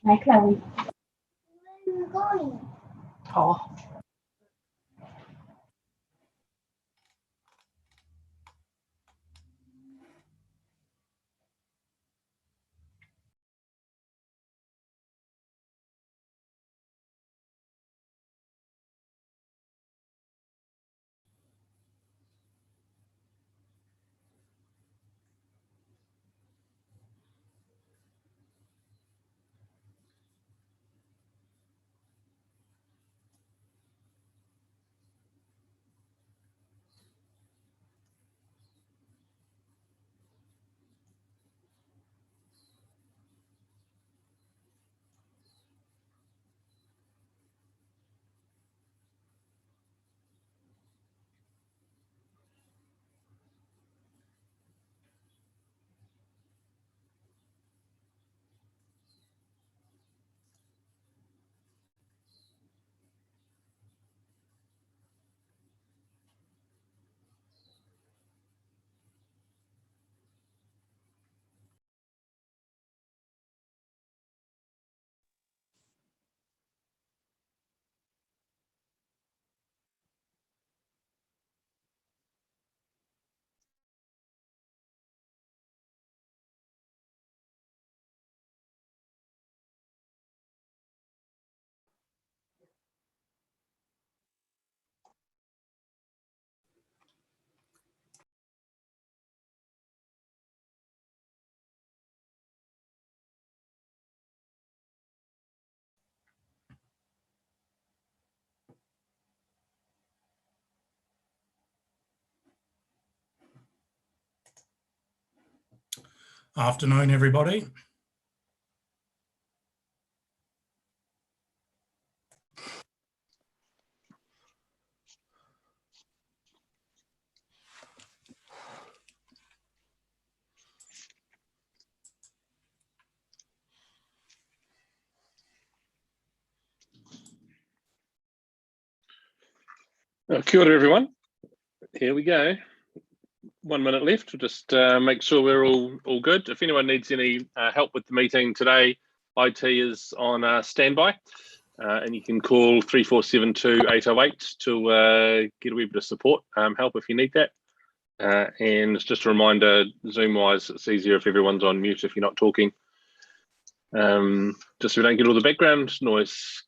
Này Chloe. Where are you going? Oh. Afternoon, everybody. Kia ora, everyone. Here we go. 1 minute left. We'll just make sure we're all good. If anyone needs any help with the meeting today, IT is on standby, and you can call 3472-808 to get a wee bit of support, help if you need that. And it's just a reminder, Zoom-wise, it's easier if everyone's on mute if you're not talking, just so we don't get all the background noise.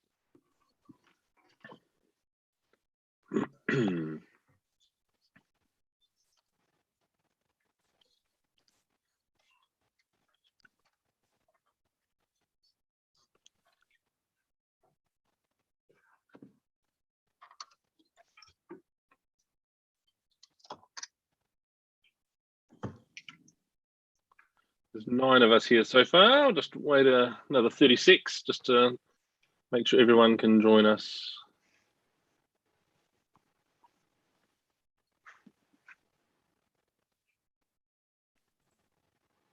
There's 9 of us here so far. I'll just wait another 36 just to make sure everyone can join us.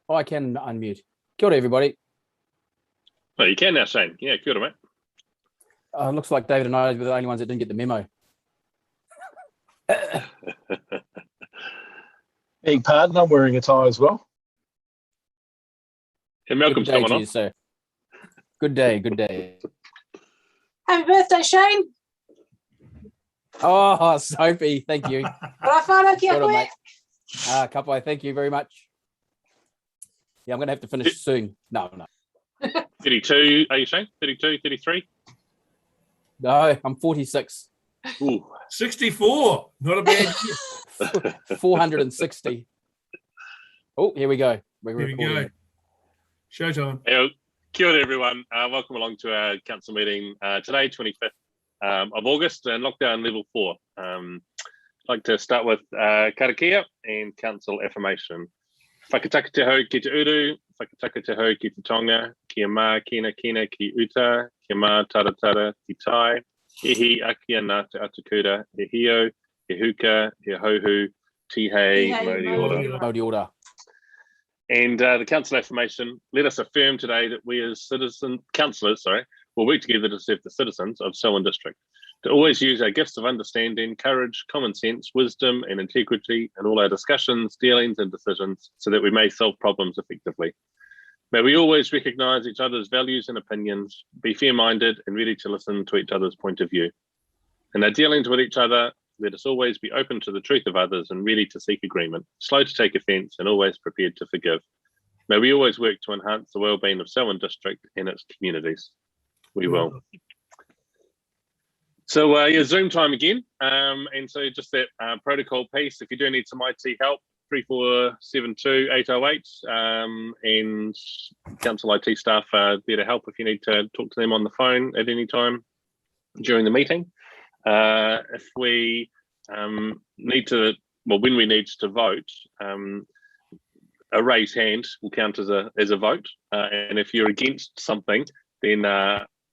Oh, I can unmute. Kia ora, everybody. Oh, you can now, Shane. Yeah, kia ora, mate. Looks like David and I were the only ones that didn't get the memo. Beg pardon, I'm wearing a tie as well. And Malcolm's Good day coming to on. you, sir. Good day, good day. Happy birthday, Shane. Oh, Sophie, thank you. Rafara kia Kia ora, koe. mate. Kapai, thank you very much. Yeah, I'm going to have to finish soon. No. 32, are you Shane? 32, 33? No, I'm 46. Ooh. 64, not a bad year. 460. Oh, here we go. We're Here we recording go. it. Showtime. Hey, kia ora, everyone. Welcome along to our council meeting today, 25th of August, and lockdown level 4. I'd like to start with karakia and council affirmation. Whakataka te hau ki te uru, whakataka te hau ki te tonga, kia mā kina ki uta, kia mā taratara ki tai, ihi akia nā te atukura, he hio, he huka, he hohu, tihei, mauri ora. Mauri ora. And the council affirmation, let us affirm today that we as councillors, will work together to serve the citizens of Selwyn District, to always use our gifts of understanding, courage, common sense, wisdom and integrity in all our discussions, dealings and decisions so that we may solve problems effectively. May we always recognise each other's values and opinions, be fair-minded and ready to listen to each other's point of view. In our dealings with each other, let us always be open to the truth of others and ready to seek agreement, slow to take offence and always prepared to forgive. May we always work to enhance the well-being of Selwyn District and its communities. We will. So yeah, Zoom time again. And so just that protocol piece, if you do need some IT help, 3472 808 and council IT staff are there to help if you need to talk to them on the phone at any time during the meeting. If we need to, well, when we need to vote, a raised hand will count as a vote. And if you're against something, then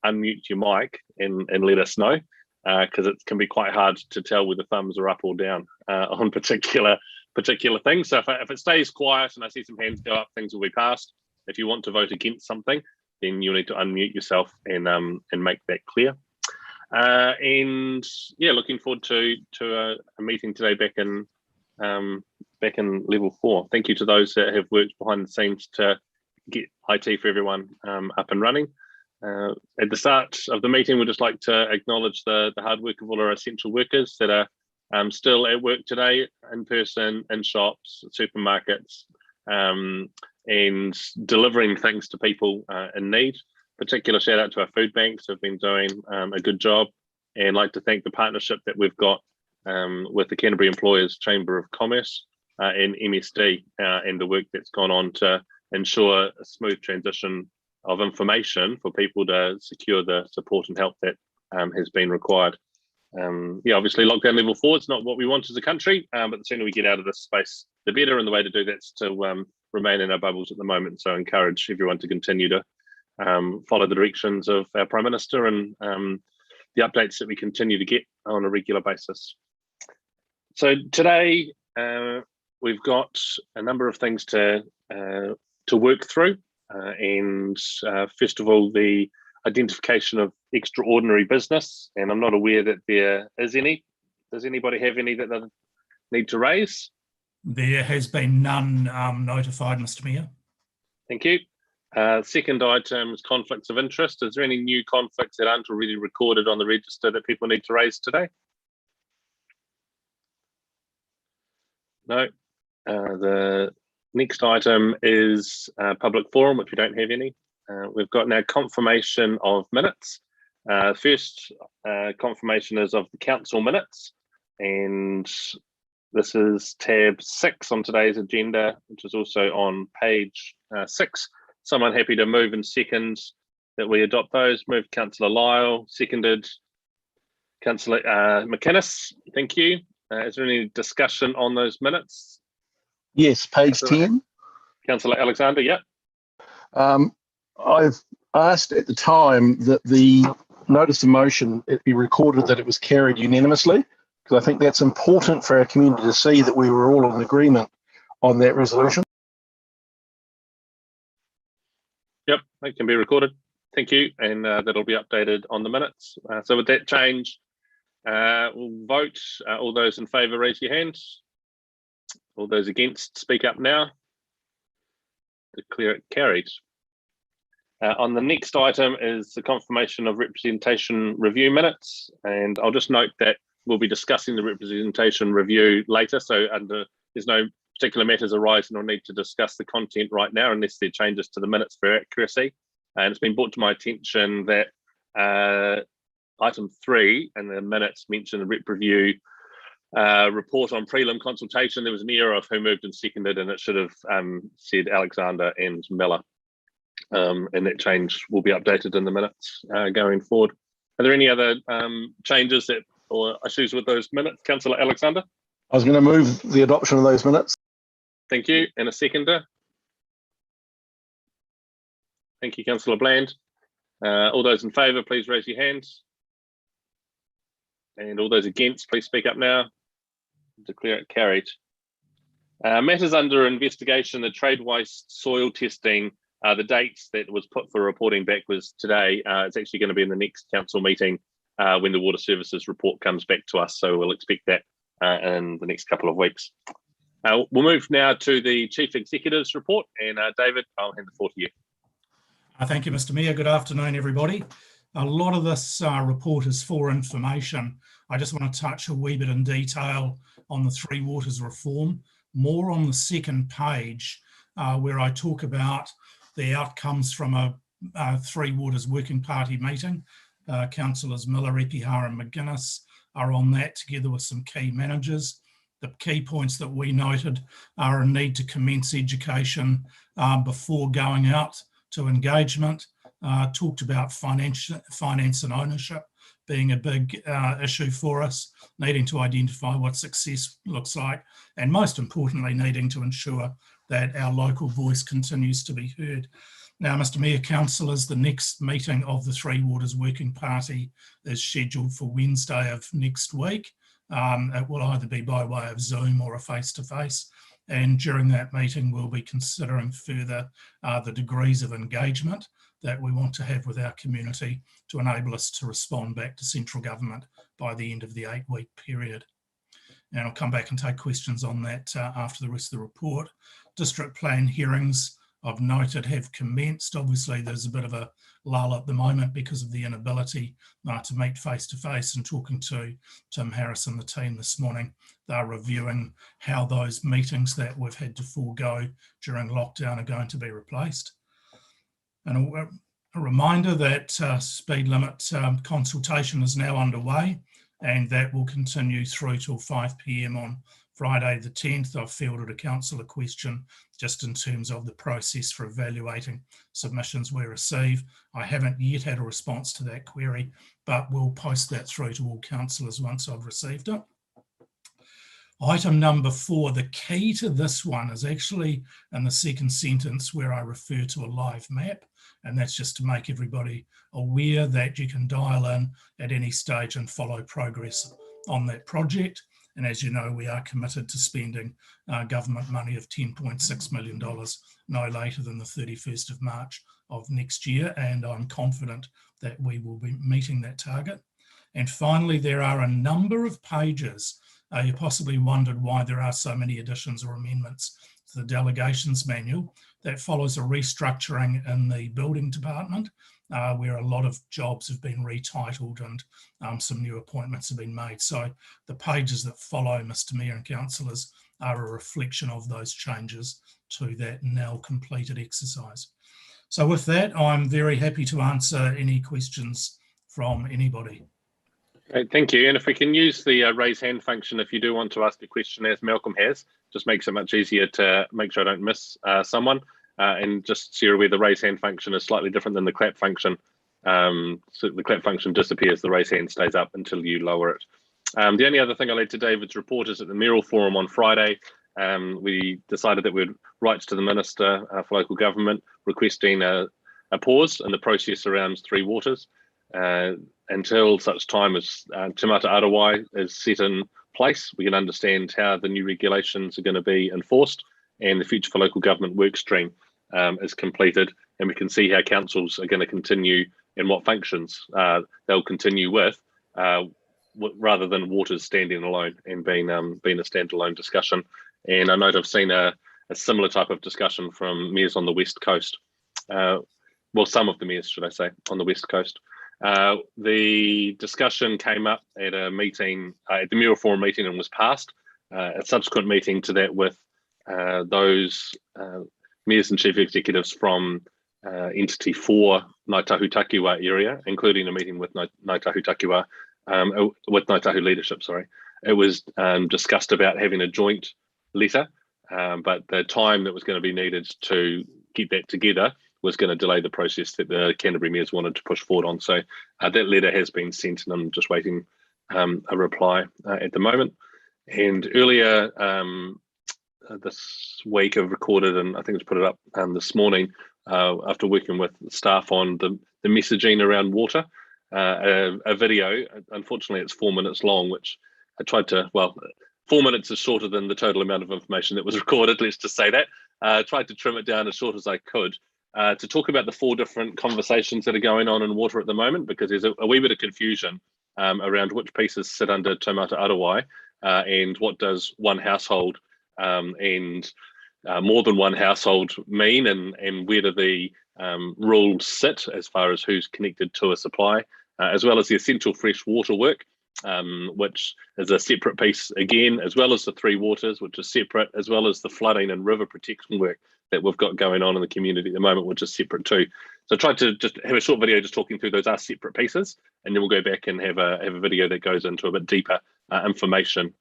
unmute your mic and let us know, because it can be quite hard to tell whether thumbs are up or down on particular things. So if it stays quiet and I see some hands go up, things will be passed. If you want to vote against something, then you'll need to unmute yourself and make that clear. And yeah, looking forward to a meeting today back in level 4. Thank you to those that have worked behind the scenes to get IT for everyone up and running. At the start of the meeting, we'd just like to acknowledge the hard work of all our essential workers that are still at work today, in person, in shops, supermarkets, and delivering things to people in need. Particular shout out to our food banks who have been doing a good job, and like to thank the partnership that we've got with the Canterbury Employers Chamber of Commerce and MSD and the work that's gone on to ensure a smooth transition of information for people to secure the support and help that has been required. Yeah, obviously lockdown level 4 is not what we want as a country, but the sooner we get out of this space, the better, and the way to do that's to remain in our bubbles at the moment. So I encourage everyone to continue to follow the directions of our Prime Minister and the updates that we continue to get on a regular basis. So today we've got a number of things to work through, and first of all, the identification of extraordinary business, and I'm not aware that there is any. Does anybody have any that they need to raise? There has been none notified, Mr. Mayor. Thank you. Second item is conflicts of interest. Is there any new conflicts that aren't already recorded on the register that people need to raise today? No. The next item is public forum, which we don't have any. We've got now confirmation of minutes. First confirmation is of the council minutes, and this is tab 6 on today's agenda, which is also on page 6. Someone happy to move and second that we adopt those? Moved Councillor Lyle, seconded Councillor McInnes. Thank you. Is there any discussion on those minutes? Yes, page 10. Councillor Alexander, yeah. I've asked at the time that the notice of motion, it be recorded that it was carried unanimously, because I think that's important for our community to see that we were all in agreement on that resolution. Yep, that can be recorded. Thank you, and that'll be updated on the minutes. So with that change, we'll vote. All those in favour, raise your hands. All those against, speak up now. Declare it carried. On the next item is the confirmation of representation review minutes, and I'll just note that we'll be discussing the representation review later, so there's no particular matters arising or need to discuss the content right now unless there are changes to the minutes for accuracy. And it's been brought to my attention that item 3 in the minutes mentioned the rep review report on prelim consultation. There was an error of who moved and seconded, and it should have said Alexander and Miller. And that change will be updated in the minutes going forward. Are there any other changes or issues with those minutes? Councillor Alexander? I was going to move the adoption of those minutes. Thank you. And a seconder? Thank you, Councillor Bland. All those in favour, please raise your hands. And all those against, please speak up now. Declare it carried. Matters under investigation, the trade waste soil testing, the dates that was put for reporting back was today. It's actually going to be in the next council meeting when the water services report comes back to us. So we'll expect that in the next couple of weeks. We'll move now to the Chief Executive's report. And David, I'll hand the floor to you. Thank you, Mr. Mayor. Good afternoon, everybody. A lot of this report is for information. I just want to touch a wee bit in detail on the Three Waters reform, more on the second page, where I talk about the outcomes from a Three Waters Working Party meeting. Councillors Miller, Epihar and McGuinness are on that together with some key managers. The key points that we noted are a need to commence education before going out to engagement, talked about finance and ownership being a big issue for us, needing to identify what success looks like, and most importantly, needing to ensure that our local voice continues to be heard. Now, Mr. Mayor, councillors, the next meeting of the Three Waters Working Party is scheduled for Wednesday of next week. It will either be by way of Zoom or a face-to-face. And during that meeting, we'll be considering further the degrees of engagement that we want to have with our community to enable us to respond back to central government by the end of the 8-week period. And I'll come back and take questions on that after the rest of the report. District plan hearings, I've noted, have commenced. Obviously, there's a bit of a lull at the moment because of the inability to meet face-to-face, and talking to Tim Harris and the team this morning, they're reviewing how those meetings that we've had to forego during lockdown are going to be replaced. And a reminder that speed limit consultation is now underway, and that will continue through till 5 p.m. on Friday the 10th. I've fielded a councillor question just in terms of the process for evaluating submissions we receive. I haven't yet had a response to that query, but we'll post that through to all councillors once I've received it. Item number 4, the key to this one is actually in the second sentence where I refer to a live map, and that's just to make everybody aware that you can dial in at any stage and follow progress on that project. And as you know, we are committed to spending government money of $10.6 million no later than the 31st of March of next year, and I'm confident that we will be meeting that target. And finally, there are a number of pages. You possibly wondered why there are so many additions or amendments to the Delegations manual. That follows a restructuring in the building department, where a lot of jobs have been retitled and some new appointments have been made. So the pages that follow, Mr. Mayor and councillors, are a reflection of those changes to that now completed exercise. So with that, I'm very happy to answer any questions from anybody. Great, thank you. And if we can use the raise hand function if you do want to ask a question, as Malcolm has, just makes it much easier to make sure I don't miss someone. And just so you're aware, the raise hand function is slightly different than the clap function. So the clap function disappears, the raise hand stays up until you lower it. The only other thing I led to David's report is at the mayoral forum on Friday, we decided that we'd write to the Minister for Local Government requesting a pause in the process around Three Waters until such time as Te Mata Arawai is set in place. We can understand how the new regulations are going to be enforced and the Future for Local Government work stream is completed, and we can see how councils are going to continue and what functions they'll continue with, rather than Waters standing alone and being a standalone discussion. And I know I've seen a similar type of discussion from mayors on the West Coast. Well, some of the mayors, should I say, on the West Coast. The discussion came up at a meeting, at the mayoral forum meeting, and was passed. A subsequent meeting to that with those mayors and chief executives from Entity 4 Ngāi Tahu Takiwa area, including a meeting with Ngāi Tahu Takiwa, with Ngāi Tahu leadership, sorry. It was discussed about having a joint letter, but the time that was going to be needed to get that together was going to delay the process that the Canterbury mayors wanted to push forward on. So that letter has been sent, and I'm just waiting a reply at the moment. And earlier this week, I've recorded, and I think it's put it up this morning, after working with staff on the messaging around water, a video. Unfortunately, it's 4 minutes long, which I tried to, well, 4 minutes is shorter than the total amount of information that was recorded, let's just say that. Tried to trim it down as short as I could to talk about the 4 different conversations that are going on in water at the moment, because there's a wee bit of confusion around which pieces sit under Te Mata Arawai and what does one household and more than one household mean, and where do the rules sit as far as who's connected to a supply, as well as the essential fresh water work, which is a separate piece again, as well as the three waters, which is separate, as well as the flooding and river protection work that we've got going on in the community at the moment, which is separate too. So I tried to just have a short video just talking through those are separate pieces, and then we'll go back and have a video that goes into a bit deeper information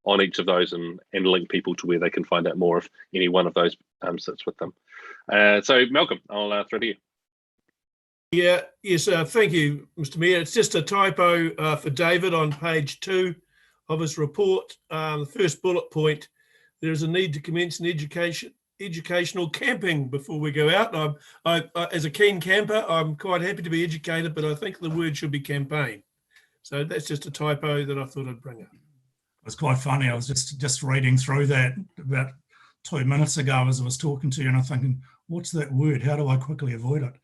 on each of those and link people to where they can find out more if any one of those sits with them. So Malcolm, I'll throw to you. Yeah, yes, thank you, Mr. Mayor. It's just a typo for David on page 2 of his report. The first bullet point, there is a need to commence an educational camping before we go out. I, as a keen camper, I'm quite happy to be educated, but I think the word should be campaign. So that's just a typo that I thought I'd bring up. It was quite funny. I was just reading through that about 2 minutes ago as I was talking to you, and I'm thinking, what's that word? How do I quickly avoid it?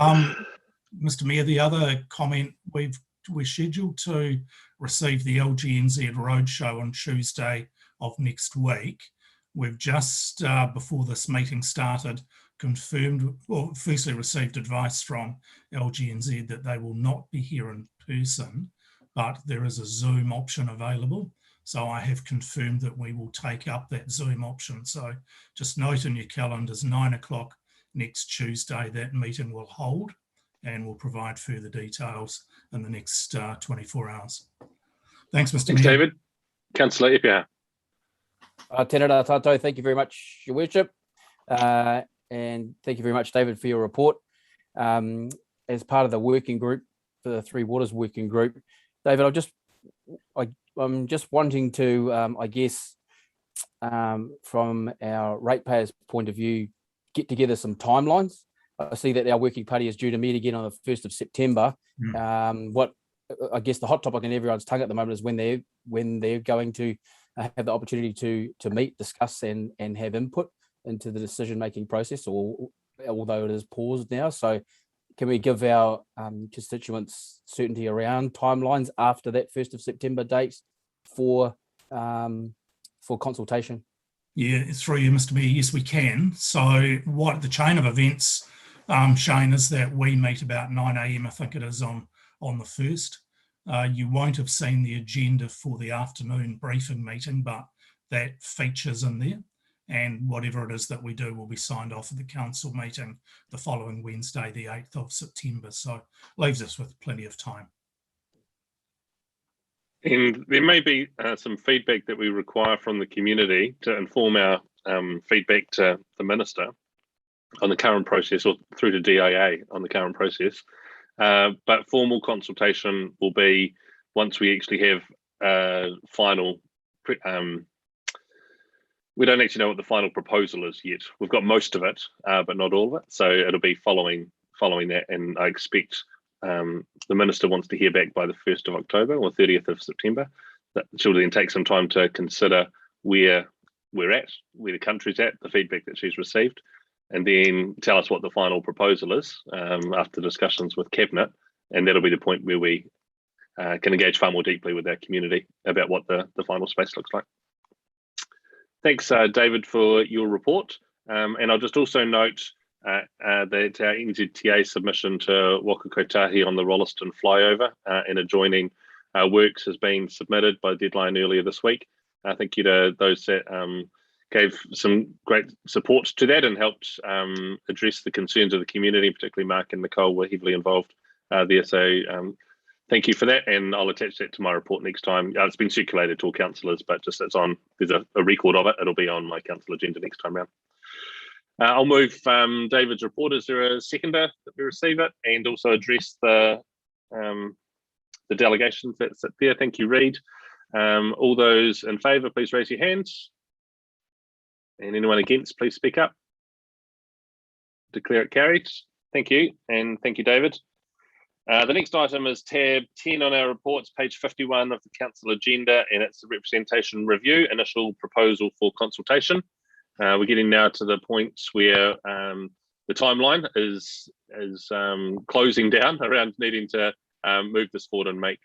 Mr. Mayor, the other comment, we're scheduled to receive the LGNZ Roadshow on Tuesday of next week. We've just, before this meeting started, confirmed, well, firstly received advice from LGNZ that they will not be here in person, but there is a Zoom option available. So I have confirmed that we will take up that Zoom option. So just note in your calendars, 9 o'clock next Tuesday, that meeting will hold, and we'll provide further details in the next 24 hours. Thanks, Mr. Thanks, Mayor. David. Councillor Epia. Tēnā tātou, thank you very much, Your Worship. And thank you very much, David, for your report. As part of the working group, for the Three Waters working group, David, I'm just wanting to, I guess, from our ratepayers' point of view, get together some timelines. I see that our working party is due to meet again on the 1st of September. What I guess the hot topic on everyone's tongue at the moment is when they're going to have the opportunity to meet, discuss, and have input into the decision-making process, although it is paused now. So can we give our constituents certainty around timelines after that 1st of September date for consultation? Yeah, through you, Mr. Mayor, yes, we can. So what the chain of events, Shane, is that we meet about 9 a.m, I think it is, on the 1st. You won't have seen the agenda for the afternoon briefing meeting, but that features in there. And whatever it is that we do will be signed off at the council meeting the following Wednesday, the 8th of September. So leaves us with plenty of time. And there may be some feedback that we require from the community to inform our feedback to the Minister on the current process, or through to DIA on the current process. But formal consultation will be once we actually have final. We don't actually know what the final proposal is yet. We've got most of it, but not all of it. So it'll be following that, and I expect the Minister wants to hear back by the 1st of October or 30th of September. That she'll then take some time to consider where we're at, where the country's at, the feedback that she's received, and then tell us what the final proposal is after discussions with Cabinet. And that'll be the point where we can engage far more deeply with our community about what the final space looks like. Thanks, David, for your report. And I'll just also note that our NZTA submission to Waka Kotahi on the Rolleston flyover and adjoining works has been submitted by deadline earlier this week. Thank you to those that gave some great support to that and helped address the concerns of the community, particularly Mark and Nicole were heavily involved there. So thank you for that, and I'll attach that to my report next time. It's been circulated to all councillors, but just it's on, there's a record of it. It'll be on my council agenda next time round. I'll move David's report. Is there a seconder that we receive it, and also address the delegations that sit there? Thank you, Reid. All those in favour, please raise your hands. And anyone against, please speak up. Declare it carried. Thank you, and thank you, David. The next item is tab 10 on our reports, page 51 of the council agenda, and it's the representation review, initial proposal for consultation. We're getting now to the point where the timeline is closing down around needing to move this forward and make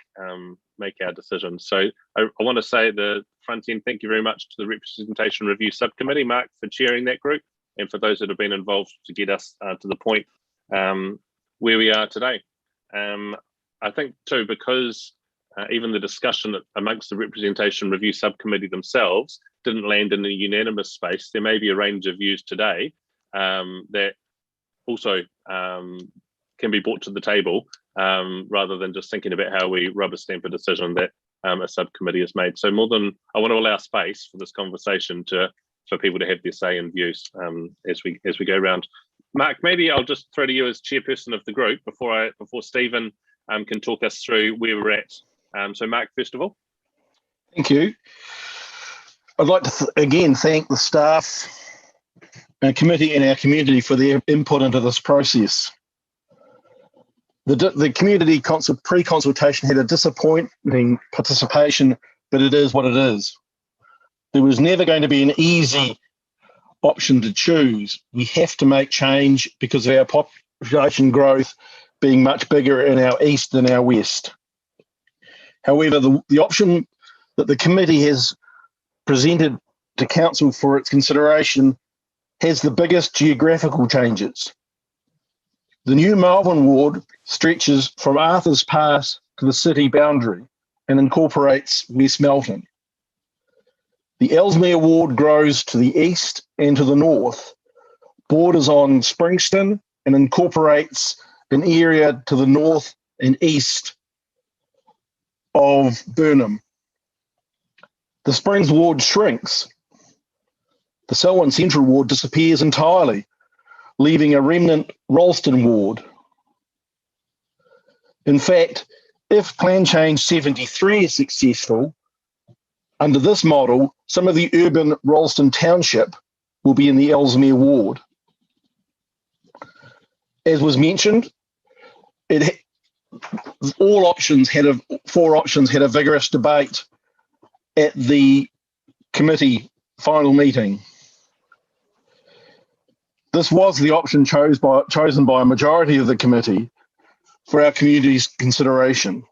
our decisions. So I want to say at the front end, thank you very much to the representation review subcommittee, Mark, for chairing that group. and for those that have been involved to get us to the point where we are today. I think too, because even the discussion amongst the Representation Review Subcommittee themselves didn't land in a unanimous space, there may be a range of views today that also can be brought to the table rather than just thinking about how we rubber stamp a decision that a subcommittee has made. So I want to allow space for this conversation for people to have their say and views as we go around. Mark, maybe I'll just throw to you as chairperson of the group before Stephen can talk us through where we're at. So Mark, first of all. Thank you. I'd like to again thank the staff and committee and our community for their input into this process. The community pre-consultation had a disappointing participation, but it is what it is. There was never going to be an easy option to choose. We have to make change because of our population growth being much bigger in our east than our west. However, the option that the committee has presented to council for its consideration has the biggest geographical changes. The new Melbourne ward stretches from Arthur's Pass to the city boundary and incorporates West Melton. The Ellesmere ward grows to the east and to the north, borders on Springston and incorporates an area to the north and east of Burnham. The Springs ward shrinks. The Selwyn Central ward disappears entirely, leaving a remnant Ralston ward. In fact, if Plan Change 73 is successful, under this model, some of the urban Ralston Township will be in the Ellesmere ward. As was mentioned, four options had a vigorous debate at the committee final meeting. This was the option chosen by a majority of the committee for our community's consideration.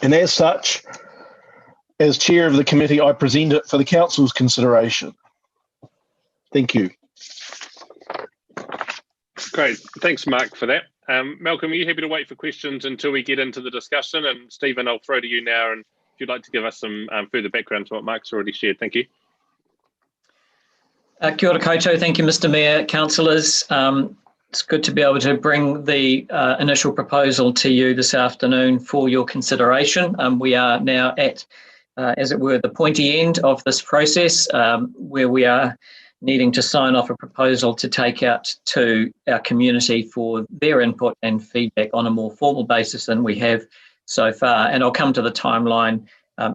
And as such, as chair of the committee, I present it for the council's consideration. Thank you. Great, thanks Mark for that. Malcolm, are you happy to wait for questions until we get into the discussion? And Stephen, I'll throw to you now, and if you'd like to give us some further background to what Mark's already shared. Thank you. Kia ora koutou. Thank you, Mr Mayor, councillors. It's good to be able to bring the initial proposal to you this afternoon for your consideration. We are now at, as it were, the pointy end of this process, where we are needing to sign off a proposal to take out to our community for their input and feedback on a more formal basis than we have so far. And I'll come to the timeline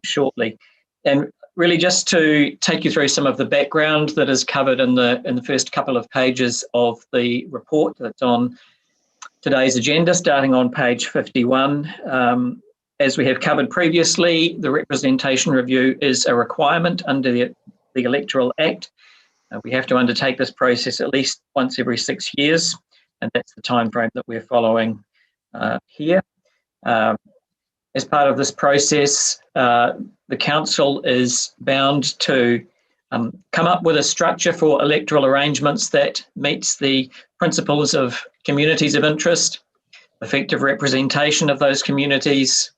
shortly. And really just to take you through some of the background that is covered in the first couple of pages of the report that's on today's agenda, starting on page 51. As we have covered previously, the representation review is a requirement under the Electoral Act. We have to undertake this process at least once every 6 years, and that's the time frame that we're following here. As part of this process, the council is bound to come up with a structure for electoral arrangements that meets the principles of communities of interest, effective representation of those communities,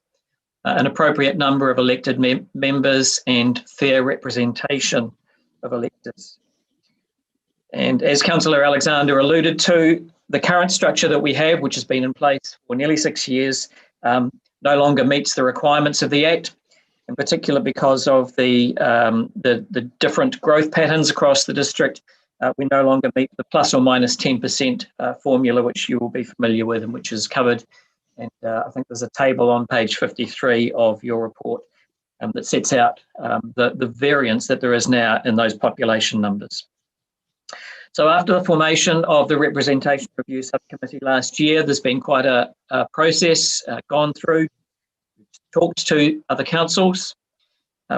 an appropriate number of elected members, and fair representation of electors. And as Councillor Alexander alluded to, the current structure that we have, which has been in place for nearly 6 years, no longer meets the requirements of the Act, in particular because of the different growth patterns across the district. We no longer meet the plus or minus 10% formula, which you will be familiar with and which is covered. And I think there's a table on page 53 of your report that sets out the variance that there is now in those population numbers. So after the formation of the Representation Review Subcommittee last year, there's been quite a process gone through. We've talked to other councils.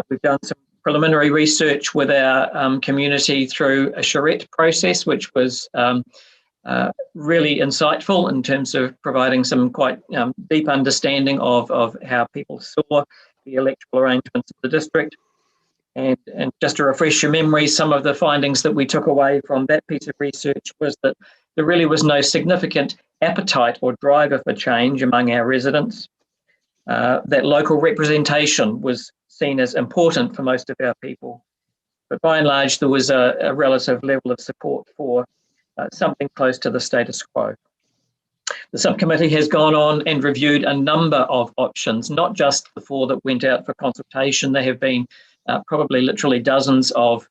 We've done some preliminary research with our community through a charrette process, which was really insightful in terms of providing some quite deep understanding of how people saw the electoral arrangements of the district. And just to refresh your memory, some of the findings that we took away from that piece of research was that there really was no significant appetite or driver for change among our residents, that local representation was seen as important for most of our people. But by and large, there was a relative level of support for something close to the status quo. The subcommittee has gone on and reviewed a number of options, not just the 4 that went out for consultation. There have been probably literally dozens of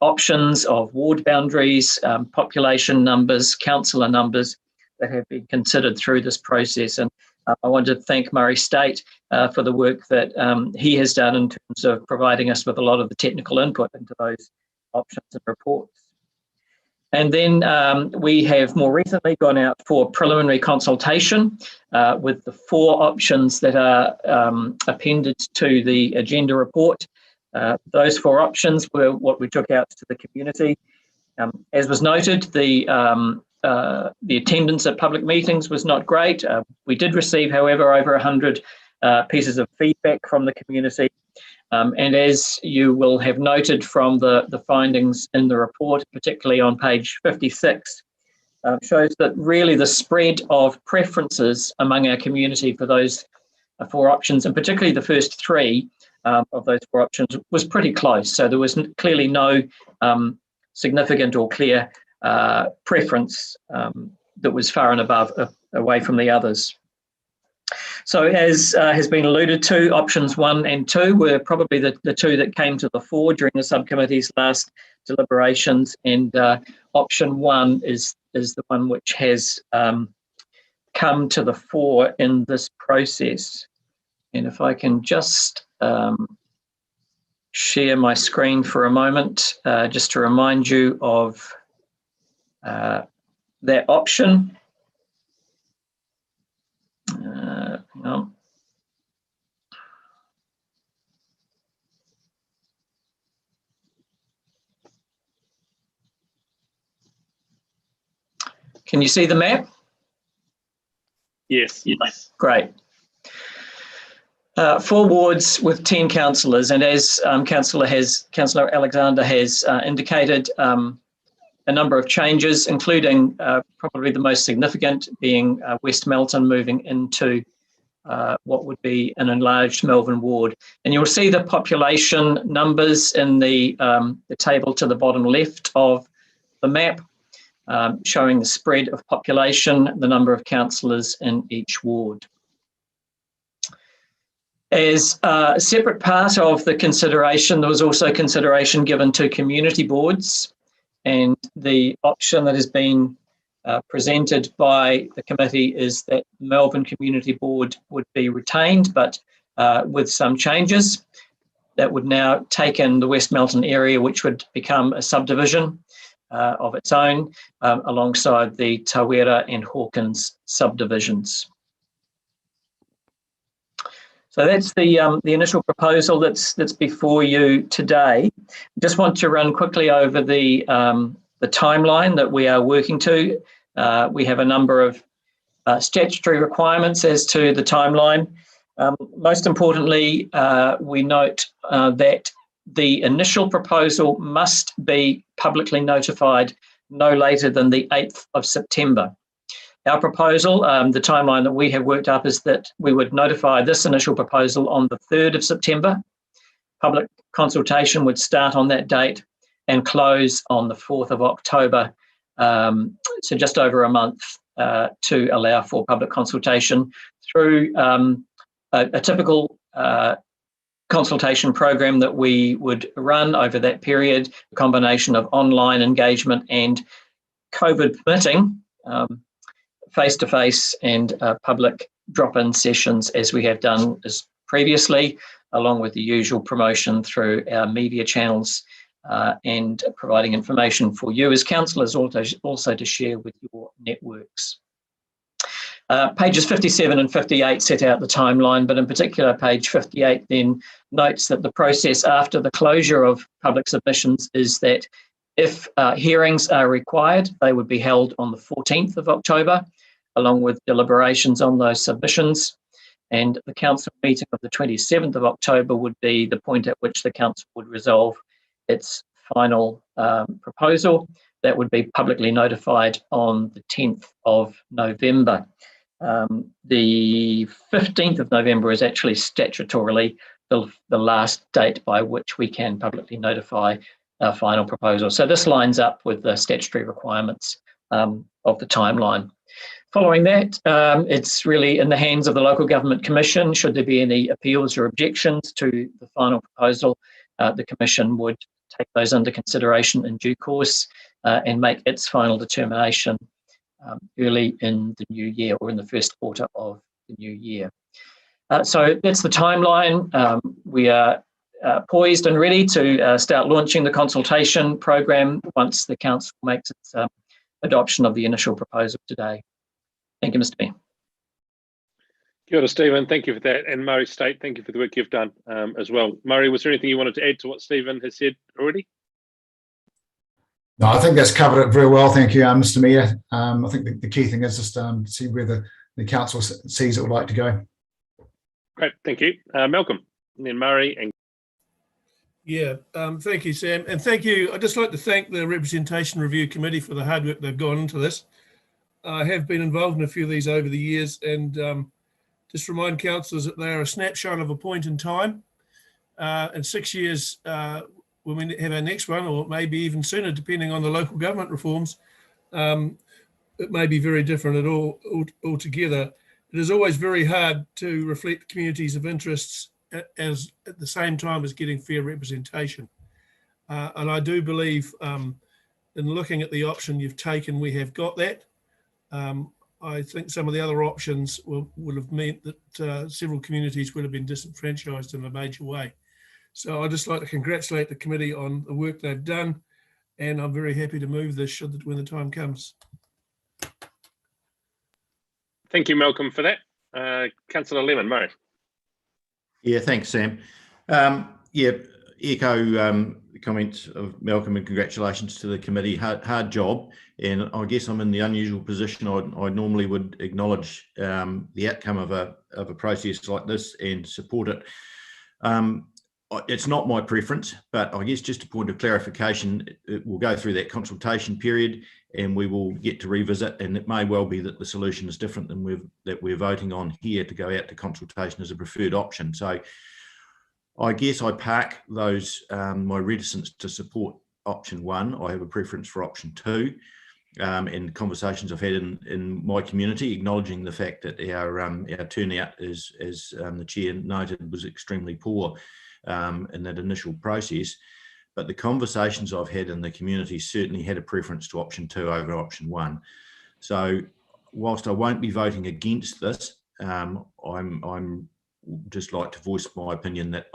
options of ward boundaries, population numbers, councillor numbers that have been considered through this process. And I want to thank Murray State for the work that he has done in terms of providing us with a lot of the technical input into those options and reports. And then we have more recently gone out for preliminary consultation with the 4 options that are appended to the agenda report. Those 4 options were what we took out to the community. As was noted, the attendance at public meetings was not great. We did receive, however, over 100 pieces of feedback from the community. And as you will have noted from the findings in the report, particularly on page 56, shows that really the spread of preferences among our community for those 4 options, and particularly the first 3 of those 4 options, was pretty close. So there was clearly no significant or clear preference that was far and above away from the others. So as has been alluded to, options 1 and 2 were probably the 2 that came to the fore during the subcommittee's last deliberations, and option 1 is the one which has come to the fore in this process. And if I can just share my screen for a moment, just to remind you of that option. No. Can you see the map? Yes. Great. 4 wards with 10 councillors, and as Councillor Alexander has indicated, a number of changes, including probably the most significant being West Melton moving into what would be an enlarged Melbourne ward. And you'll see the population numbers in the table to the bottom left of the map, showing the spread of population, the number of councillors in each ward. As a separate part of the consideration, there was also consideration given to community boards, and the option that has been presented by the committee is that Melbourne Community Board would be retained, but with some changes. That would now take in the West Melton area, which would become a subdivision of its own, alongside the Tawera and Hawkins subdivisions. So that's the initial proposal that's before you today. Just want to run quickly over the timeline that we are working to. We have a number of statutory requirements as to the timeline. Most importantly, we note that the initial proposal must be publicly notified no later than the 8th of September. Our proposal, the timeline that we have worked up, is that we would notify this initial proposal on the 3rd of September. Public consultation would start on that date and close on the 4th of October. So just over a month to allow for public consultation through a typical consultation program that we would run over that period, a combination of online engagement and, COVID permitting, face-to-face and public drop-in sessions, as we have done as previously, along with the usual promotion through our media channels and providing information for you as councillors also to share with your networks. Pages 57 and 58 set out the timeline, but in particular page 58 then notes that the process after the closure of public submissions is that if hearings are required, they would be held on the 14th of October, along with deliberations on those submissions. And the council meeting of the 27th of October would be the point at which the council would resolve its final proposal. That would be publicly notified on the 10th of November. The 15th of November is actually statutorily the last date by which we can publicly notify our final proposal. So this lines up with the statutory requirements of the timeline. Following that, it's really in the hands of the Local Government Commission. Should there be any appeals or objections to the final proposal, the Commission would take those under consideration in due course and make its final determination early in the new year, or in the first quarter of the new year. So that's the timeline. We are poised and ready to start launching the consultation program once the council makes its adoption of the initial proposal today. Thank you, Mr. Mayor. Kia ora, Stephen. Thank you for that. And Murray State, thank you for the work you've done as well. Murray, was there anything you wanted to add to what Stephen has said already? No, I think that's covered it very well. Thank you, Mr. Mayor. I think the key thing is just to see where the council sees it would like to go. Great, thank you. Malcolm, and then Murray. And Yeah, thank you, Sam. And thank you. I'd just like to thank the Representation Review Committee for the hard work they've gone into this. I have been involved in a few of these over the years, and just remind councillors that they are a snapshot of a point in time. In 6 years, when we have our next one, or maybe even sooner, depending on the local government reforms, it may be very different altogether. It is always very hard to reflect communities of interests as at the same time as getting fair representation. And I do believe in looking at the option you've taken, we have got that. I think some of the other options would have meant that several communities would have been disenfranchised in a major way. So I'd just like to congratulate the committee on the work they've done, and I'm very happy to move this when the time comes. thank you, Malcolm, for that. Councillor Lemon, Murray. Yeah, thanks, Sam. Yeah, echo the comments of Malcolm, and congratulations to the committee. Hard job, and I guess I'm in the unusual position. I normally would acknowledge the outcome of a process like this and support it. It's not my preference, but I guess just a point of clarification, it will go through that consultation period and we will get to revisit, and it may well be that the solution is different than that we're voting on here to go out to consultation as a preferred option. So I guess I park those my reticence to support option one. I have a preference for option two, and conversations I've had in my community, acknowledging the fact that our turnout is, as the chair noted, was extremely poor in that initial process. But the conversations I've had in the community certainly had a preference to option two over option one. So whilst I won't be voting against this, I'm just like to voice my opinion that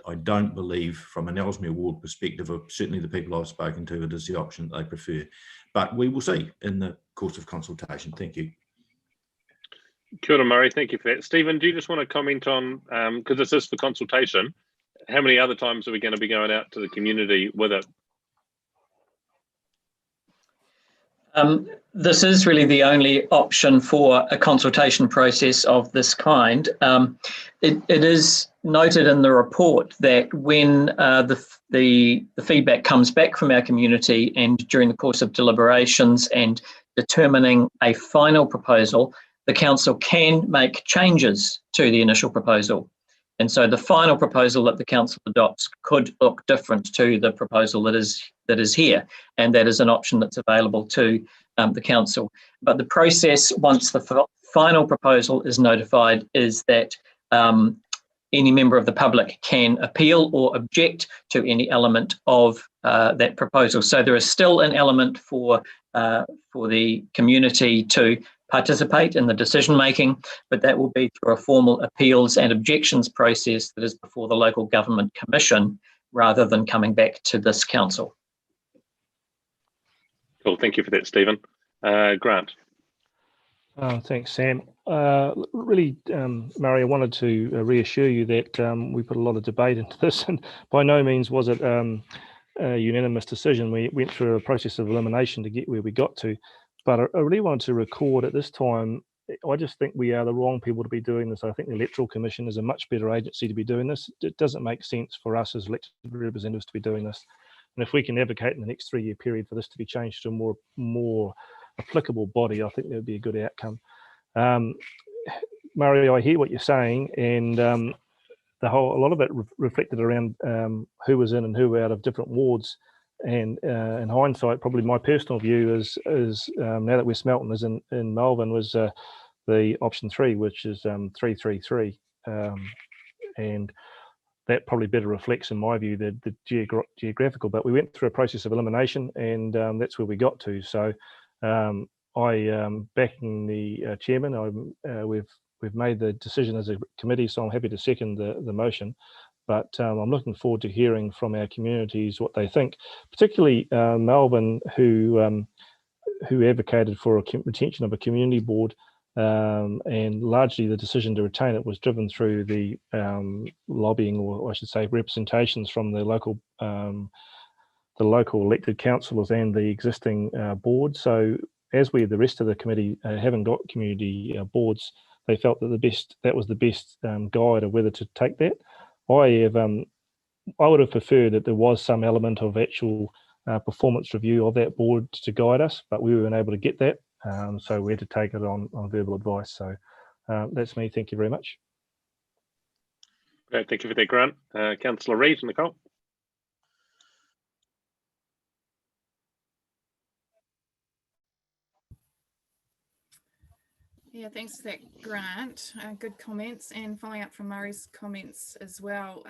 I don't believe, from an Ellesmere Ward perspective, of certainly the people I've spoken to, it is the option that they prefer. But we will see in the course of consultation. Thank you. Kia ora, Murray, thank you for that. Stephen, do you just want to comment on, because this is for consultation, how many other times are we going to be going out to the community with it? This is really the only option for a consultation process of this kind. It is noted in the report that when the feedback comes back from our community, and during the course of deliberations and determining a final proposal, the council can make changes to the initial proposal. And so the final proposal that the council adopts could look different to the proposal that is here, and that is an option that's available to the council. But the process, once the final proposal is notified, is that any member of the public can appeal or object to any element of that proposal. So there is still an element for the community to participate in the decision making, but that will be through a formal appeals and objections process that is before the Local Government Commission, rather than coming back to this council. Cool, thank you for that, Stephen. Grant. Thanks, Sam. Really, Murray, I wanted to reassure you that we put a lot of debate into this, and by no means was it a unanimous decision. We went through a process of elimination to get where we got to. But I really wanted to record at this time I just think we are the wrong people to be doing this. I think the Electoral Commission is a much better agency to be doing this. It doesn't make sense for us as elected representatives to be doing this. And if we can advocate in the next 3-year period for this to be changed to a more applicable body, I think that would be a good outcome. Murray, I hear what you're saying, and a lot of it reflected around who was in and who were out of different wards. And in hindsight, probably my personal view is now that West Melton is in Melbourne, was the option 3, which is 333, and that probably better reflects, in my view, the geographical. But we went through a process of elimination, and that's where we got to. So I backing the chairman. We've made the decision as a committee, so I'm happy to second the motion. But I'm looking forward to hearing from our communities what they think, particularly Melbourne, who advocated for a retention of a community board, and largely the decision to retain it was driven through the lobbying, or I should say representations from the local elected councillors and the existing board. So as the rest of the committee haven't got community boards, they felt that that was the best guide of whether to take that. I would have preferred that there was some element of actual performance review of that board to guide us, but we weren't able to get that, so we had to take it on verbal advice. So that's me. Thank you very much. Great, thank you for that, Grant. Councillor Reid, Nicole. Yeah, thanks for that, Grant. Good comments, and following up from Murray's comments as well.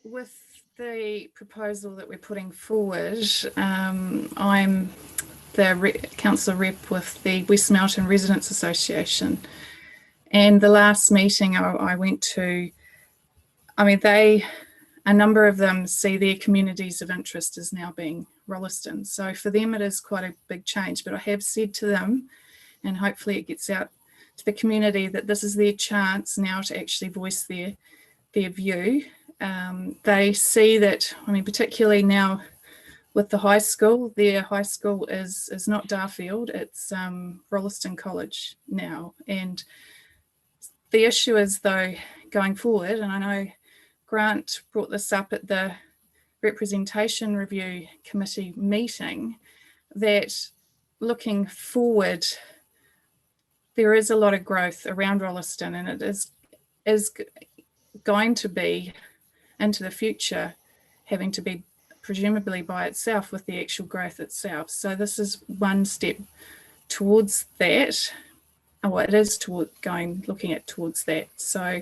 With the proposal that we're putting forward, I'm the councillor rep with the West Melton Residents Association, and the last meeting I went to, I mean, a number of them see their communities of interest as now being Rolleston. So for them, it is quite a big change, but I have said to them, and hopefully it gets out to the community, that this is their chance now to actually voice their view. They see that, I mean, particularly now with the high school, their high school is not Darfield, it's Rolleston College now. And the issue is, though, going forward, and I know Grant brought this up at the Representation Review Committee meeting, that looking forward, there is a lot of growth around Rolleston, and it is going to be into the future having to be presumably by itself with the actual growth itself. So this is one step towards that, or it is looking at towards that. So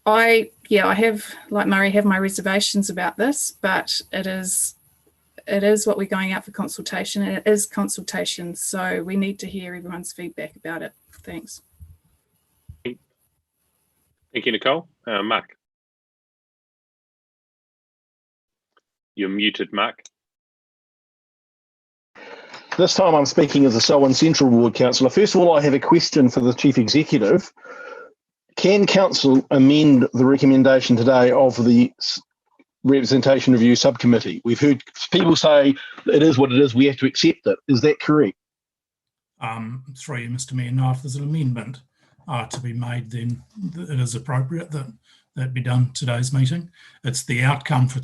I have, like Murray, have my reservations about this, but it is what we're going out for consultation, and it is consultation, so we need to hear everyone's feedback about it. Thanks. Thank you, Nicole. Mark. You're muted, Mark. This time I'm speaking as a Selwyn Central Ward Councillor. First of all, I have a question for the Chief Executive. Can Council amend the recommendation today of the Representation Review Subcommittee? We've heard people say it is what it is, we have to accept it. Is that correct? Through you, Mr. Mayor, no, if there's an amendment to be made, then it is appropriate that be done today's meeting. It's the outcome from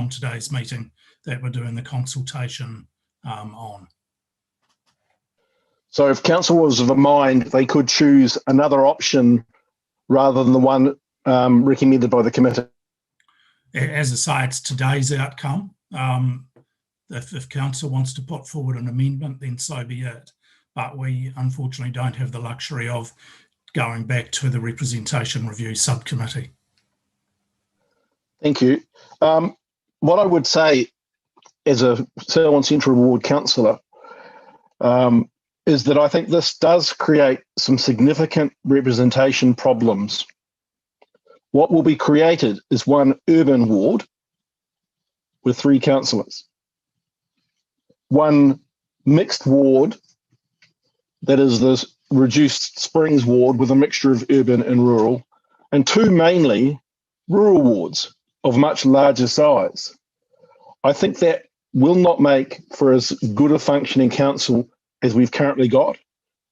today's meeting that we're doing the consultation on. So if Council was of a mind, they could choose another option rather than the one recommended by the committee. As I say, it's today's outcome. If Council wants to put forward an amendment, then so be it. But we unfortunately don't have the luxury of going back to the Representation Review Subcommittee. Thank you. What I would say as a Selwyn Central Ward Councillor is that I think this does create some significant representation problems. What will be created is one urban ward with 3 councillors, one mixed ward that is the reduced Springs ward with a mixture of urban and rural, and 2 mainly rural wards of much larger size. I think that will not make for as good a functioning council as we've currently got.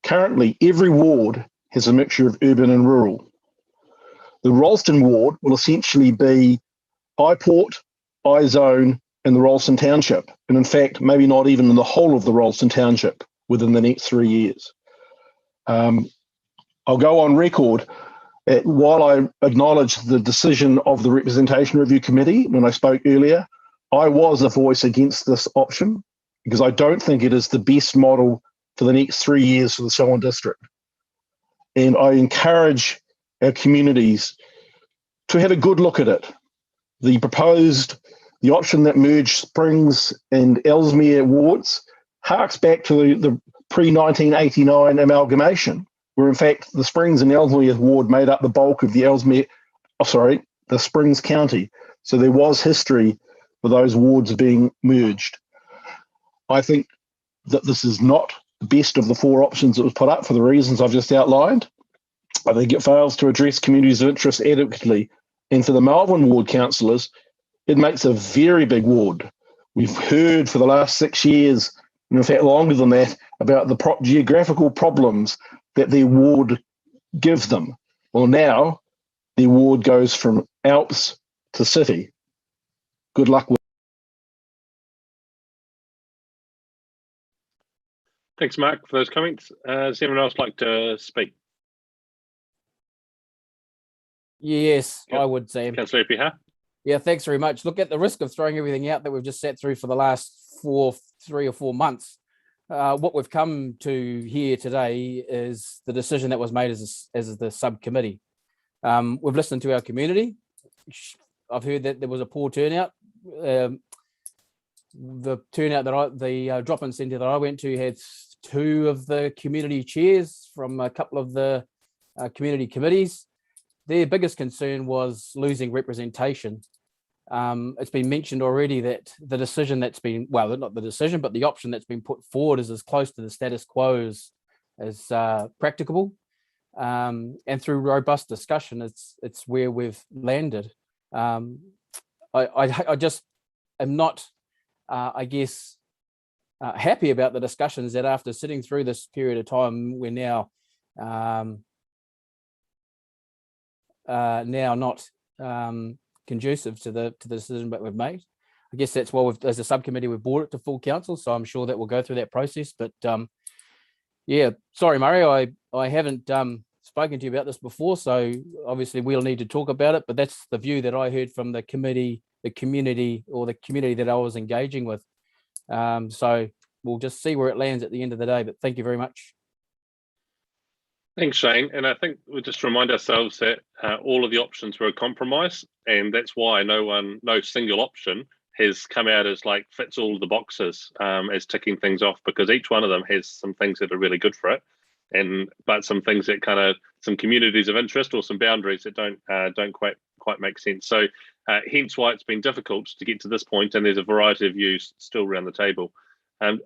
Currently, every ward has a mixture of urban and rural. The Rolleston ward will essentially be iPort, iZone, and the Rolleston Township. And in fact, maybe not even in the whole of the Rolleston Township within the next 3 years. I'll go on record that while I acknowledge the decision of the Representation Review Committee when I spoke earlier, I was a voice against this option because I don't think it is the best model for the next 3 years for the Selwyn District. And I encourage our communities to have a good look at it. The option that merged Springs and Ellesmere wards harks back to the pre-1989 amalgamation, where in fact the Springs and Ellesmere ward made up the bulk of the Springs County. So there was history for those wards being merged. I think that this is not the best of the 4 options that was put up for the reasons I've just outlined. I think it fails to address communities of interest adequately. And for the Melbourne ward councillors, it makes a very big ward. We've heard for the last 6 years, and in fact longer than that, about the geographical problems that their ward gives them. Well, now their ward goes from Alps to city. Good luck with. Thanks, Mark, for those comments. Does anyone else like to speak? Yes, I would, Sam. Councillor Epiha. Yeah, thanks very much. Look, at the risk of throwing everything out that we've just sat through for the last 3 or 4 months, what we've come to here today is the decision that was made as the subcommittee. We've listened to our community. I've heard that there was a poor turnout. The turnout the drop-in centre that I went to had 2 of the community chairs from a couple of the community committees. Their biggest concern was losing representation. It's been mentioned already that the decision that's been, well, not the decision, but the option that's been put forward is as close to the status quo as practicable. And through robust discussion, it's where we've landed. I just am not, happy about the discussions that after sitting through this period of time, we're now not conducive to the decision that we've made. I guess that's why as a subcommittee we've brought it to full council, so I'm sure that we'll go through that process. But yeah, sorry Murray, I haven't spoken to you about this before, so obviously we'll need to talk about it, but that's the view that I heard from the community that I was engaging with. So we'll just see where it lands at the end of the day, but thank you very much. Thanks, Shane. And I think we'll just remind ourselves that all of the options were a compromise, and that's why no single option has come out as like fits all of the boxes as ticking things off, because each one of them has some things that are really good for it, but some things that some communities of interest or some boundaries that don't quite make sense. So hence why it's been difficult to get to this point, and there's a variety of views still around the table.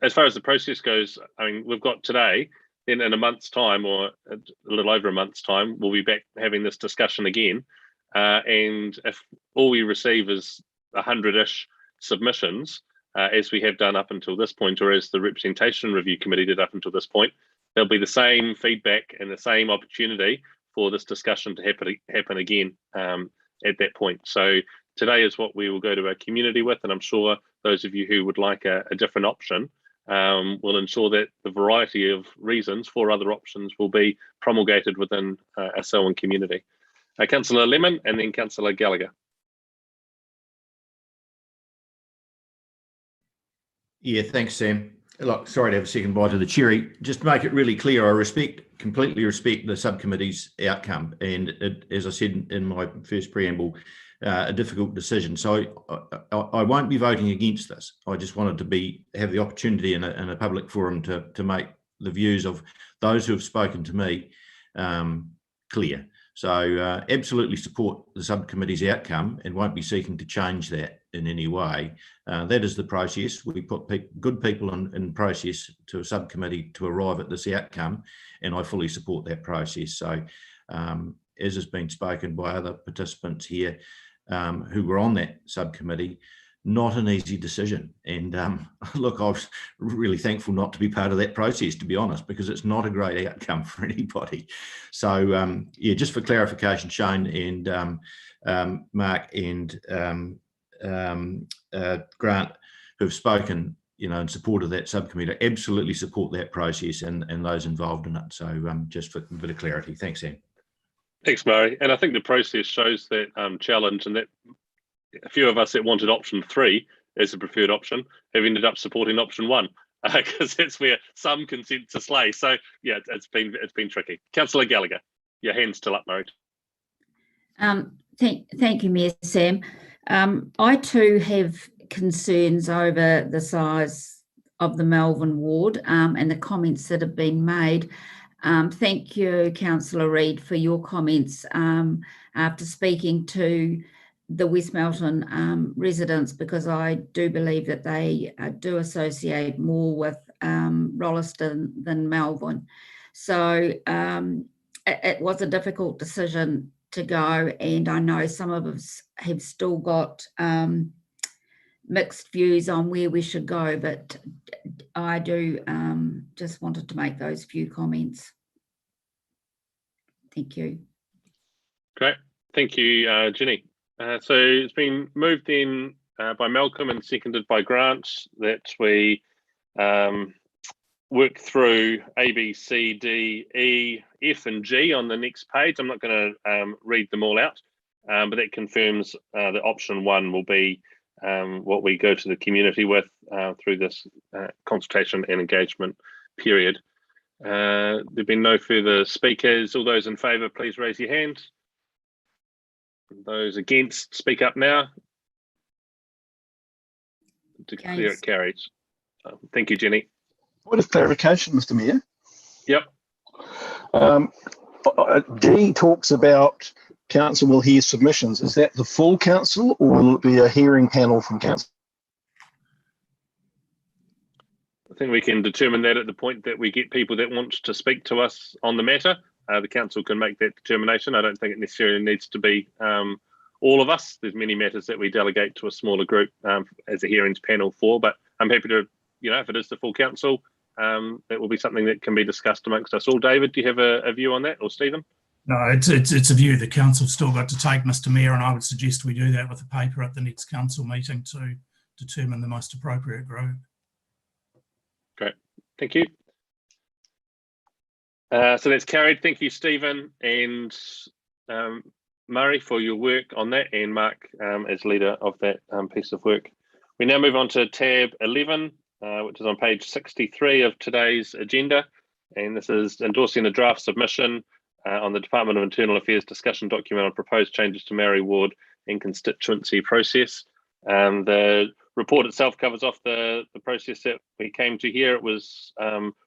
As far as the process goes, I mean, we've got today. Then in a month's time, or a little over a month's time, we'll be back having this discussion again. And if all we receive is 100-ish submissions, as we have done up until this point, or as the Representation Review Committee did up until this point, there'll be the same feedback and the same opportunity for this discussion to happen again at that point. So today is what we will go to our community with, and I'm sure those of you who would like a different option will ensure that the variety of reasons for other options will be promulgated within our Selwyn community. Councillor Lemon and then Councillor Gallagher. Yeah, thanks, Sam. Look, sorry to have a second bite of the cherry. Just to make it really clear, I completely respect the subcommittee's outcome. And as I said in my first preamble, a difficult decision. So I won't be voting against this. I just wanted to have the opportunity in a public forum to make the views of those who have spoken to me clear. So absolutely support the subcommittee's outcome and won't be seeking to change that in any way. That is the process. We put good people in process to a subcommittee to arrive at this outcome, and I fully support that process. So as has been spoken by other participants here who were on that subcommittee, not an easy decision. And look, I was really thankful not to be part of that process, to be honest, because it's not a great outcome for anybody. So yeah, just for clarification, Shane and Mark and Grant, who've spoken, you know, in support of that subcommittee, I absolutely support that process and those involved in it. So just for a bit of clarity. Thanks, Sam. Thanks, Murray. And I think the process shows that challenge, and that a few of us that wanted option 3 as a preferred option have ended up supporting option 1, because that's where some consensus lay. So yeah, it's been tricky. Councillor Gallagher, your hand's still up, Murray. Thank you, Mayor Sam. I too have concerns over the size of the Melbourne ward and the comments that have been made. Thank you, Councillor Reid, for your comments after speaking to the West Melton residents, because I do believe that they do associate more with Rolleston than Melbourne. So it was a difficult decision to go, and I know some of us have still got mixed views on where we should go, but I do just wanted to make those few comments. Thank you. Great, thank you, Jenny. So it's been moved in by Malcolm and seconded by Grant that we work through A, B, C, D, E, F and G on the next page. I'm not going to read them all out, but that confirms that option 1 will be what we go to the community with through this consultation and engagement period. There've been no further speakers. All those in favour, please raise your hand. Those against, speak up now. Declare it carried. Thank you, Jenny. Point of clarification, Mr. Mayor. Yep. D talks about council will hear submissions. Is that the full council, or will it be a hearing panel from council? I think we can determine that at the point that we get people that want to speak to us on the matter. The council can make that determination. I don't think it necessarily needs to be all of us. There's many matters that we delegate to a smaller group as a hearings panel for, but I'm happy to, you know, if it is the full council, that will be something that can be discussed amongst us all. David, do you have a view on that, or Stephen? No, it's a view the council's still got to take, Mr. Mayor, and I would suggest we do that with a paper at the next council meeting to determine the most appropriate group. Great, thank you. So that's carried. Thank you, Stephen and Murray, for your work on that, and Mark as leader of that piece of work. We now move on to tab 11, which is on page 63 of today's agenda, and this is endorsing a draft submission on the Department of Internal Affairs discussion document on proposed changes to Maori ward and constituency process. The report itself covers off the process that we came to here. It was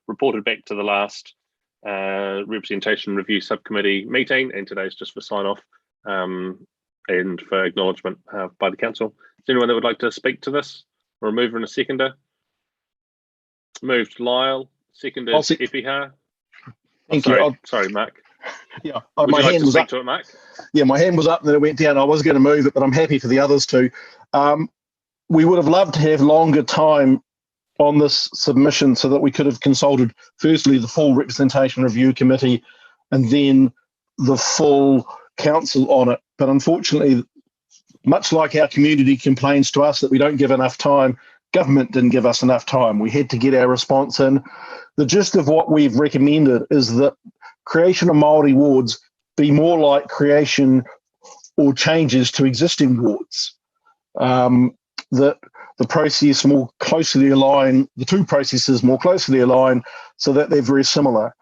reported back to the last representation review subcommittee meeting, and today's just for sign off and for acknowledgement by the council. Is there anyone that would like to speak to this, or a mover and a seconder? Moved Lyle, seconded Epihar. Thank you. Sorry, Mark. Yeah, would my you like hand to was speak up. to it, Mark? Yeah, my hand was up and then it went down. I was going to move it, but I'm happy for the others to. We would have loved to have longer time on this submission so that we could have consulted firstly the full representation review committee and then the full council on it. But unfortunately, much like our community complains to us that we don't give enough time, government didn't give us enough time. We had to get our response in. The gist of what we've recommended is that creation of Māori wards be more like creation or changes to existing wards. That the process more closely align, the two processes more closely align so that they're very similar.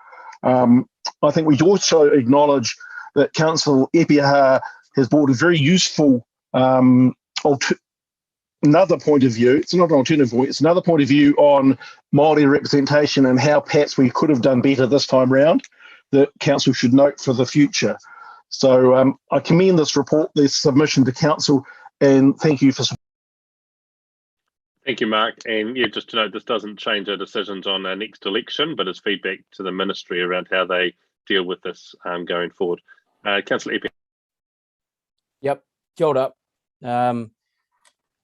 I think we also acknowledge that Council Epihar has brought a very useful another point of view. It's not an alternative point, it's another point of view on Māori representation and how perhaps we could have done better this time round that Council should note for the future. So I commend this report, this submission to Council, and thank you for. Thank you, Mark. And yeah, just to note, this doesn't change our decisions on our next election, but it's feedback to the ministry around how they deal with this going forward. Councillor Epi. Yep, kia ora.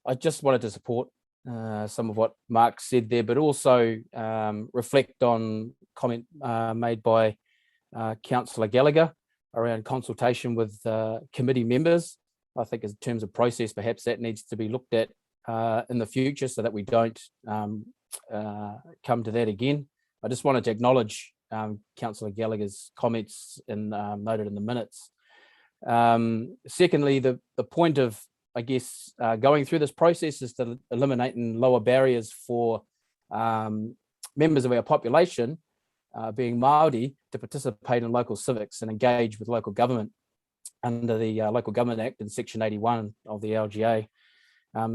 I just wanted to support some of what Mark said there, but also reflect on comment made by Councillor Gallagher around consultation with committee members. I think in terms of process, perhaps that needs to be looked at in the future so that we don't come to that again. I just wanted to acknowledge Councillor Gallagher's comments noted in the minutes. Secondly, the point of, I guess, going through this process is to eliminating lower barriers for members of our population, being Māori, to participate in local civics and engage with local government under the Local Government Act in Section 81 of the LGA.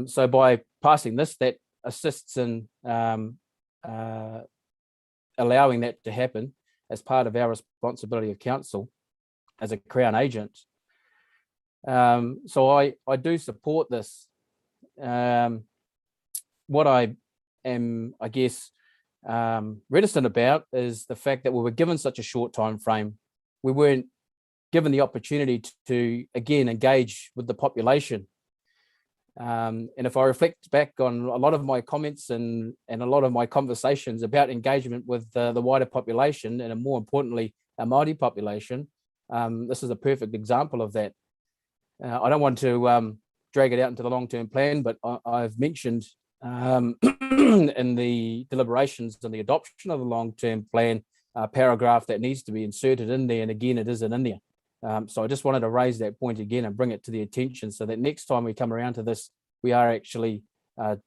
So by passing this, that assists in allowing that to happen as part of our responsibility of council as a Crown agent. So I do support this. What I am, I guess, reticent about is the fact that we were given such a short time frame. We weren't given the opportunity to again engage with the population. And if I reflect back on a lot of my comments and a lot of my conversations about engagement with the wider population, and more importantly, our Māori population, this is a perfect example of that. I don't want to drag it out into the long-term plan, but I've mentioned in the deliberations and the adoption of the long-term plan paragraph that needs to be inserted in there, and again, it isn't in there. So I just wanted to raise that point again and bring it to the attention so that next time we come around to this, we are actually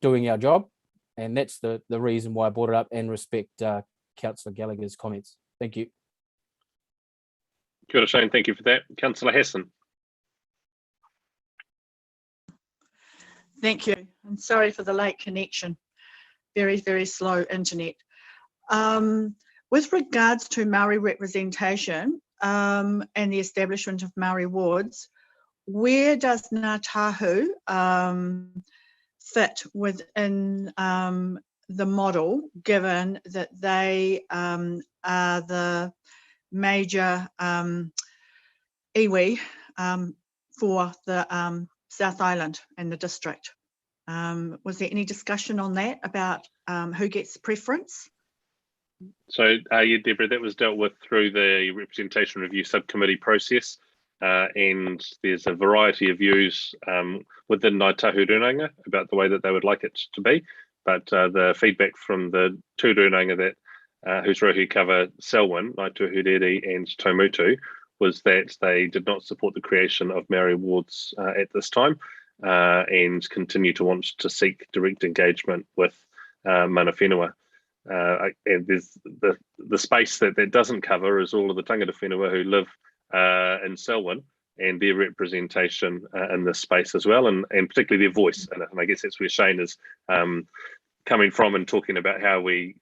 doing our job. And that's the reason why I brought it up, and respect Councillor Gallagher's comments. Thank you. Kia ora, Shane. Thank you for that. Councillor Hassan. Thank you. I'm sorry for the late connection. Very, very slow internet. With regards to Māori representation, and the establishment of Māori wards, where does Ngā Tahu fit within the model, given that they are the major iwi for the South Island and the district? Was there any discussion on that about who gets preference? So, yeah, Deborah, that was dealt with through the representation review subcommittee process, and there's a variety of views within Ngāi Tahu Rūnanga about the way that they would like it to be. But the feedback from the two Rūnanga that whose rohi cover Selwyn, Ngāi Tuhuriri and Taumutu, was that they did not support the creation of Māori wards at this time, and continue to want to seek direct engagement with mana whenua. And there's the space that doesn't cover is all of the tangata whenua who live in Selwyn, and their representation in this space as well, and particularly their voice. And I guess that's where Shane is coming from, and talking about how we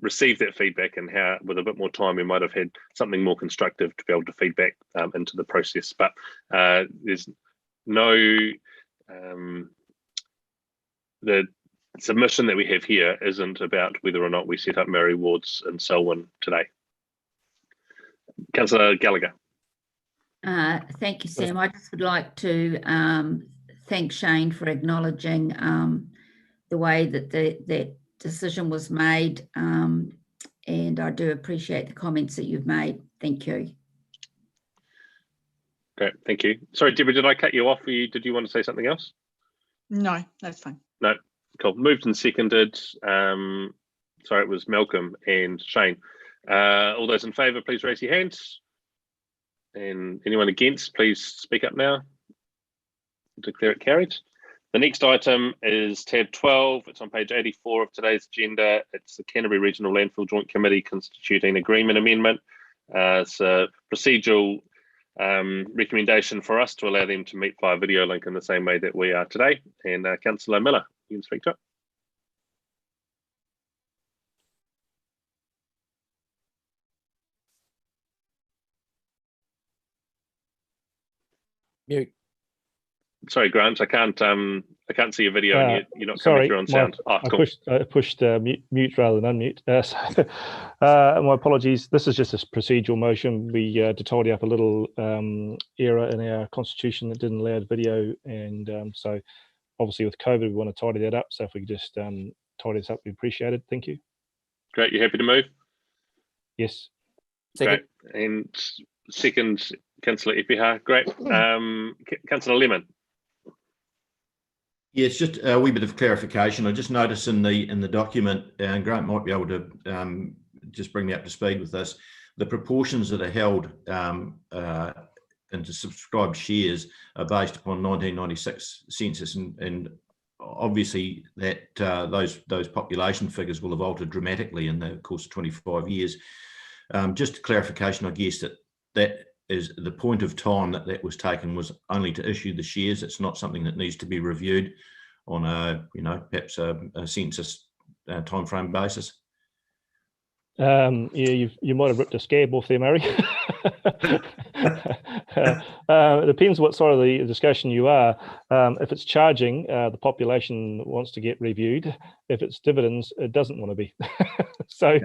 receive that feedback, and how with a bit more time we might have had something more constructive to be able to feedback into the process. But there's no the submission that we have here isn't about whether or not we set up Māori wards in Selwyn today. Councillor Gallagher. Thank you, Sam. I just would like to thank Shane for acknowledging the way that that decision was made, and I do appreciate the comments that you've made. Thank you. Great, thank you. Sorry, Deborah, did I cut you off? Did you want to say something else? No, that's fine. No, cool. Moved and seconded. Sorry, it was Malcolm and Shane. All those in favour, please raise your hands. And anyone against, please speak up now. Declare it carried. The next item is tab 12. It's on page 84 of today's agenda. It's the Canterbury Regional Landfill Joint Committee constituting agreement amendment. It's a procedural recommendation for us to allow them to meet via video link in the same way that we are today. And Councillor Miller, you can speak to it. Mute. Sorry, Grant, I can't see your video and you're not coming through on sound. Cool. I pushed mute rather than unmute. My apologies. This is just a procedural motion. We to tidy up a little error in our constitution that didn't allow the video, and so obviously with COVID, we want to tidy that up. So if we could just tidy this up, we appreciate it. Thank you. Great. You happy to move? Yes. Great. And second, Councillor Epiha. Great. Councillor Lemon. Yeah, it's just a wee bit of clarification. I just noticed in the document, and Grant might be able to just bring me up to speed with this, the proportions that are held into subscribed shares are based upon 1996 census, and obviously that those population figures will have altered dramatically in the course of 25 years. Just a clarification, I guess, that is the point of time that was taken was only to issue the shares. It's not something that needs to be reviewed on a, perhaps a census timeframe basis. Yeah, you might have ripped a scab off there, Murray. It depends what sort of the discussion you are. If it's charging, the population wants to get reviewed. If it's dividends, it doesn't want to be. So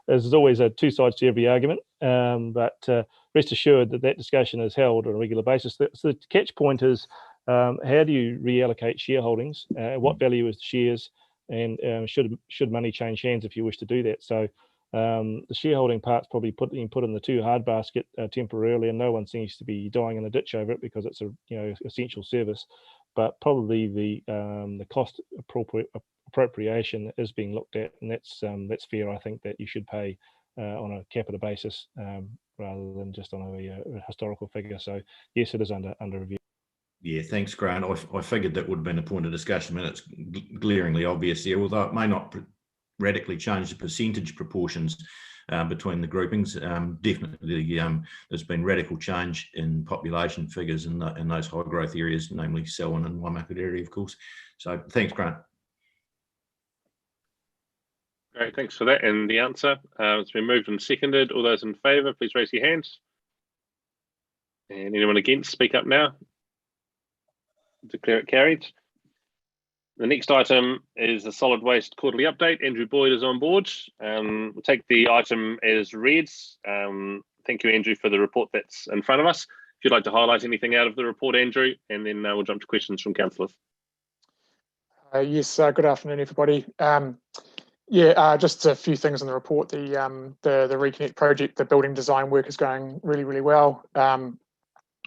there's always two sides to every argument. But rest assured that discussion is held on a regular basis. So the catch point is, how do you reallocate shareholdings? What value is the shares? And should money change hands if you wish to do that? So the shareholding part's probably being put in the too hard basket temporarily, and no one seems to be dying in a ditch over it because it's a essential service. But probably the cost appropriation is being looked at, and that's fair. I think that you should pay on a capita basis rather than just on a historical figure. So yes, it is under review. Yeah, thanks, Grant. I figured that would have been a point of discussion, and it's glaringly obvious here, although it may not radically change the percentage proportions between the groupings. Definitely, there's been radical change in population figures in those high growth areas, namely Selwyn and Waimakere, of course. So thanks, Grant. Great, thanks for that. And the answer, it's been moved and seconded. All those in favour, please raise your hands. And anyone against, speak up now. Declare it carried. The next item is the solid waste quarterly update. Andrew Boyd is on board. We'll take the item as read. Thank you, Andrew, for the report that's in front of us. If you'd like to highlight anything out of the report, Andrew, and then we'll jump to questions from councillors. Yes, good afternoon, everybody. Just a few things in the report. The Reconnect project, the building design work is going really, really well.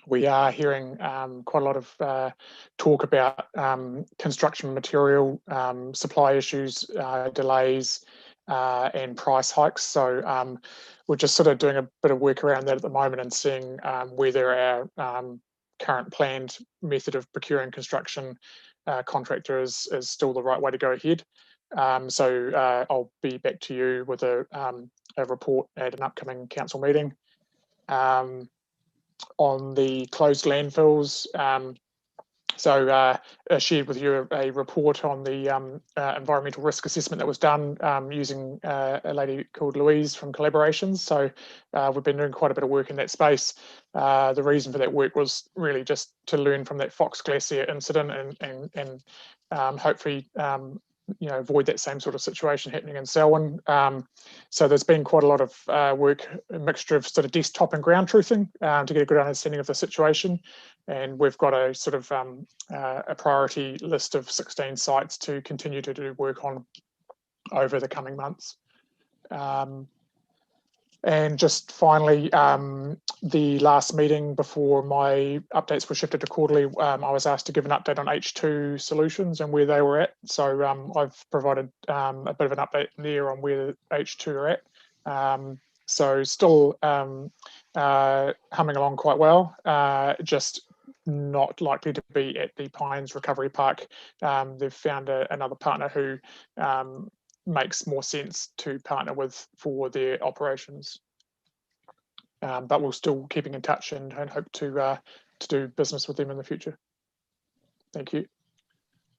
We are hearing quite a lot of talk about construction material supply issues, delays, and price hikes. So we're just sort of doing a bit of work around that at the moment and seeing whether our current planned method of procuring construction contractor is still the right way to go ahead. So I'll be back to you with a report at an upcoming council meeting. On the closed landfills, I shared with you a report on the environmental risk assessment that was done using a lady called Louise from Collaborations. So we've been doing quite a bit of work in that space. The reason for that work was really just to learn from that Fox Glacier incident and hopefully avoid that same sort of situation happening in Selwyn. So there's been quite a lot of work, a mixture of sort of desktop and ground truthing to get a good understanding of the situation. And we've got a sort of a priority list of 16 sites to continue to do work on over the coming months. And just finally, the last meeting before my updates were shifted to quarterly, I was asked to give an update on H2 solutions and where they were at. So I've provided a bit of an update there on where H2 are at. So still humming along quite well, just not likely to be at the Pines Recovery Park. They've found another partner who makes more sense to partner with for their operations. But we're still keeping in touch and hope to do business with them in the future. Thank you.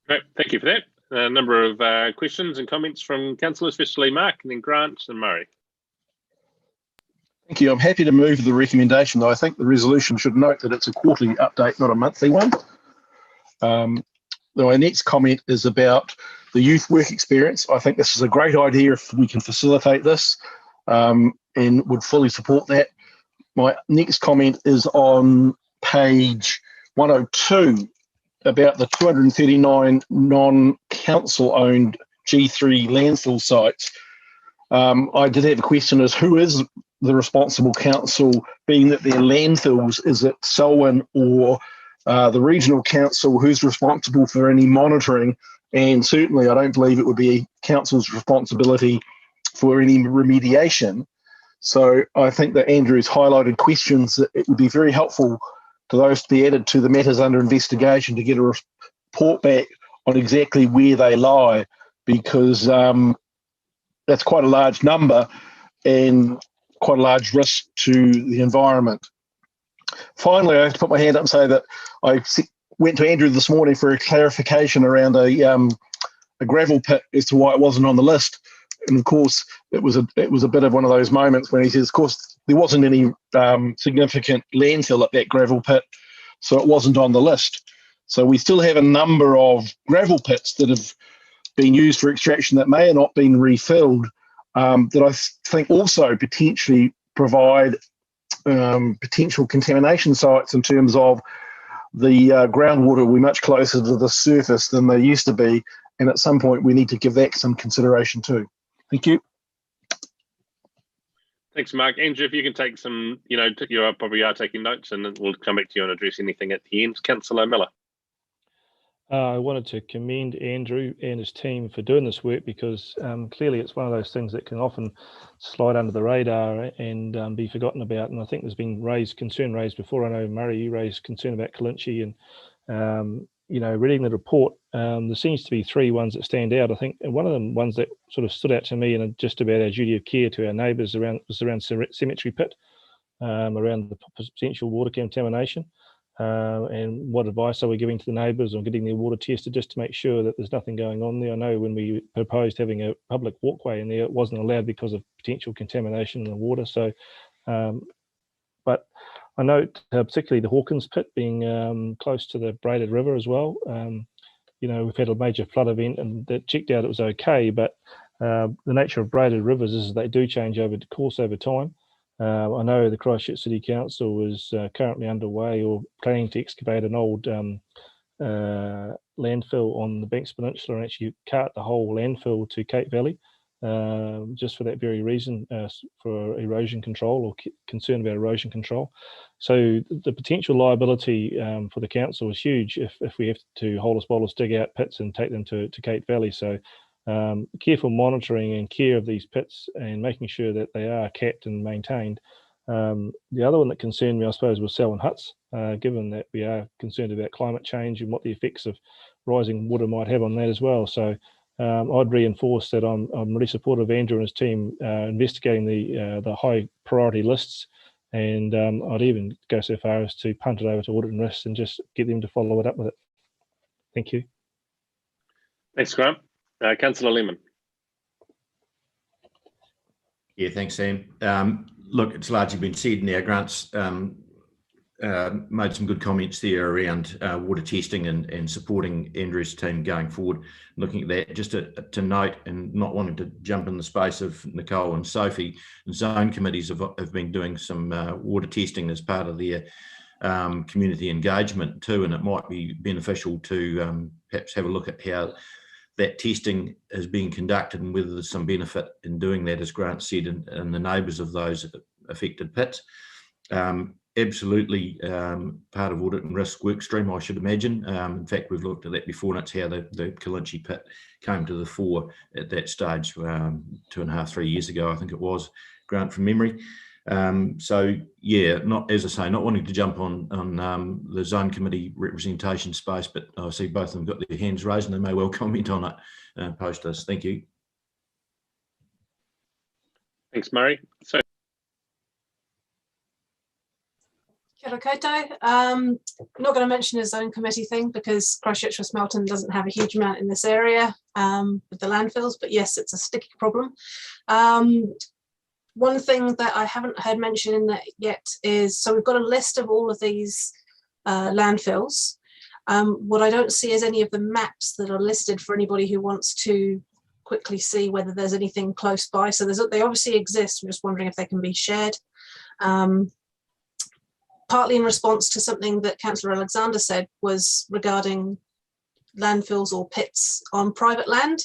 Great, thank you for that. A number of questions and comments from councillors, especially Mark, and then Grant and Murray. Thank you. I'm happy to move the recommendation, though I think the resolution should note that it's a quarterly update, not a monthly one. My next comment is about the youth work experience. I think this is a great idea if we can facilitate this and would fully support that. My next comment is on page 102 about the 239 non-council owned G3 landfill sites. I did have a question as who is the responsible council, being that they're landfills? Is it Selwyn or the regional council? Who's responsible for any monitoring? And certainly I don't believe it would be council's responsibility for any remediation. So I think that Andrew's highlighted questions that it would be very helpful to those to be added to the matters under investigation to get a report back on exactly where they lie, because that's quite a large number and quite a large risk to the environment. Finally, I have to put my hand up and say that I went to Andrew this morning for a clarification around a gravel pit as to why it wasn't on the list. And of course, it was a bit of one of those moments when he says, of course, there wasn't any significant landfill at that gravel pit, so it wasn't on the list. So we still have a number of gravel pits that have been used for extraction that may have not been refilled, that I think also potentially provide potential contamination sites in terms of the groundwater will be much closer to the surface than they used to be. And at some point, we need to give that some consideration too. Thank you. Thanks, Mark. Andrew, if you can take some, you probably are taking notes, and then we'll come back to you and address anything at the end. Councillor Miller. I wanted to commend Andrew and his team for doing this work, because clearly it's one of those things that can often slide under the radar and be forgotten about. And I think there's been concern raised before. I know, Murray, you raised concern about Kalinchi, and reading the report, there seems to be three ones that stand out. I think, and one of them ones that sort of stood out to me, and just about our duty of care to our neighbours was around Cemetery Pit, around the potential water contamination. And what advice are we giving to the neighbours on getting their water tested, just to make sure that there's nothing going on there? I know when we proposed having a public walkway in there, it wasn't allowed because of potential contamination in the water. So, but I note particularly the Hawkins Pit being close to the Braided River as well. We've had a major flood event and that checked out it was okay, but the nature of braided rivers is that they do change over time. I know the Christchurch City Council is currently underway or planning to excavate an old landfill on the Banks Peninsula and actually cart the whole landfill to Cape Valley, just for that very reason, for erosion control or concern about erosion control. So the potential liability for the council is huge if we have to hold us bowlers dig out pits and take them to Cape Valley. So careful monitoring and care of these pits and making sure that they are kept and maintained. The other one that concerned me, I suppose, was Selwyn Huts, given that we are concerned about climate change and what the effects of rising water might have on that as well. So I'd reinforce that I'm really supportive of Andrew and his team investigating the high priority lists, and I'd even go so far as to punt it over to Audit and Risk and just get them to follow it up with it. Thank you. Thanks, Graham. Councillor Lemon. Yeah, thanks, Sam. Look, it's largely been said now. Grant's made some good comments there around water testing and supporting Andrew's team going forward. Looking at that, just to note, and not wanting to jump in the space of Nicole and Sophie, zone committees have been doing some water testing as part of their community engagement too, and it might be beneficial to perhaps have a look at how that testing is being conducted and whether there's some benefit in doing that, as Grant said, and the neighbours of those affected pits. Absolutely part of Audit and Risk work stream, I should imagine. In fact, we've looked at that before, and it's how the Kalinchi pit came to the fore at that stage 2.5, 3 years ago, I think it was, Grant, from memory. So yeah, not, as I say, not wanting to jump on the zone committee representation space, but I see both of them got their hands raised and they may well comment on it post this. Thank you. Thanks, Murray. So, Kia ora koutou. I'm not going to mention a zone committee thing because Christchurch West Melton doesn't have a huge amount in this area with the landfills, but yes, it's a sticky problem. One thing that I haven't heard mentioned in that yet is, so we've got a list of all of these landfills. What I don't see is any of the maps that are listed for anybody who wants to quickly see whether there's anything close by. So they obviously exist. I'm just wondering if they can be shared. partly in response to something that Councillor Alexander said was regarding landfills or pits on private land.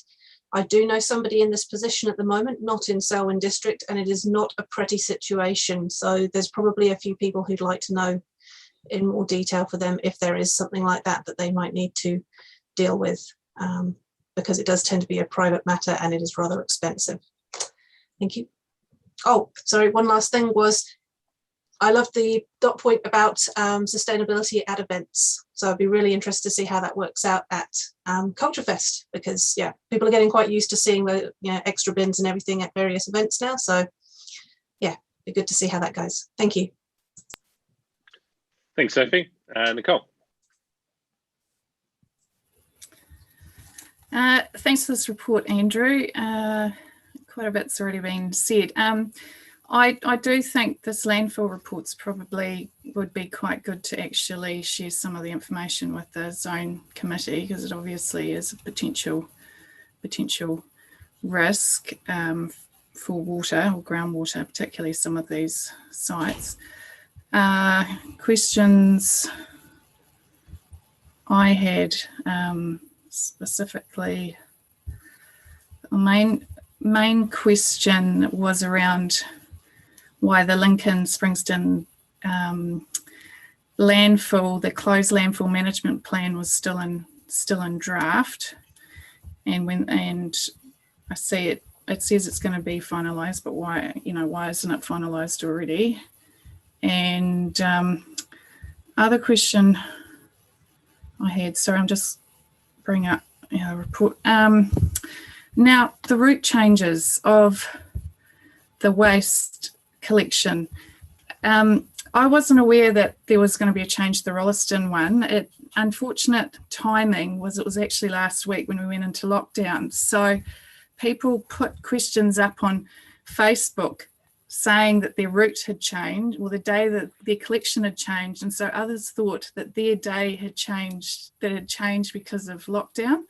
I do know somebody in this position at the moment, not in Selwyn District, and it is not a pretty situation. So there's probably a few people who'd like to know in more detail for them if there is something like that that they might need to deal with, because it does tend to be a private matter and it is rather expensive. Thank you. Oh, sorry, one last thing was, I love the dot point about sustainability at events. So I'd be really interested to see how that works out at Culture Fest, because yeah, people are getting quite used to seeing the extra bins and everything at various events now. So yeah, be good to see how that goes. Thank you. Thanks, Sophie. Nicole. Thanks for this report, Andrew. Quite a bit's already been said. I do think this landfill reports probably would be quite good to actually share some of the information with the zone committee, because it obviously is a potential risk for water or groundwater, particularly some of these sites. Questions I had specifically, the main question was around why the Lincoln Springston landfill, the closed landfill management plan, was still in draft, and I see it says it's going to be finalised, but why isn't it finalised already? And other question I had, sorry, I'm just bringing up a report. Now the route changes of the waste collection. I wasn't aware that there was going to be a change to the Rolleston one. Unfortunate timing was it was actually last week when we went into lockdown. So people put questions up on Facebook saying that their route had changed, or the day that their collection had changed, and so others thought that their day had changed, because of lockdown.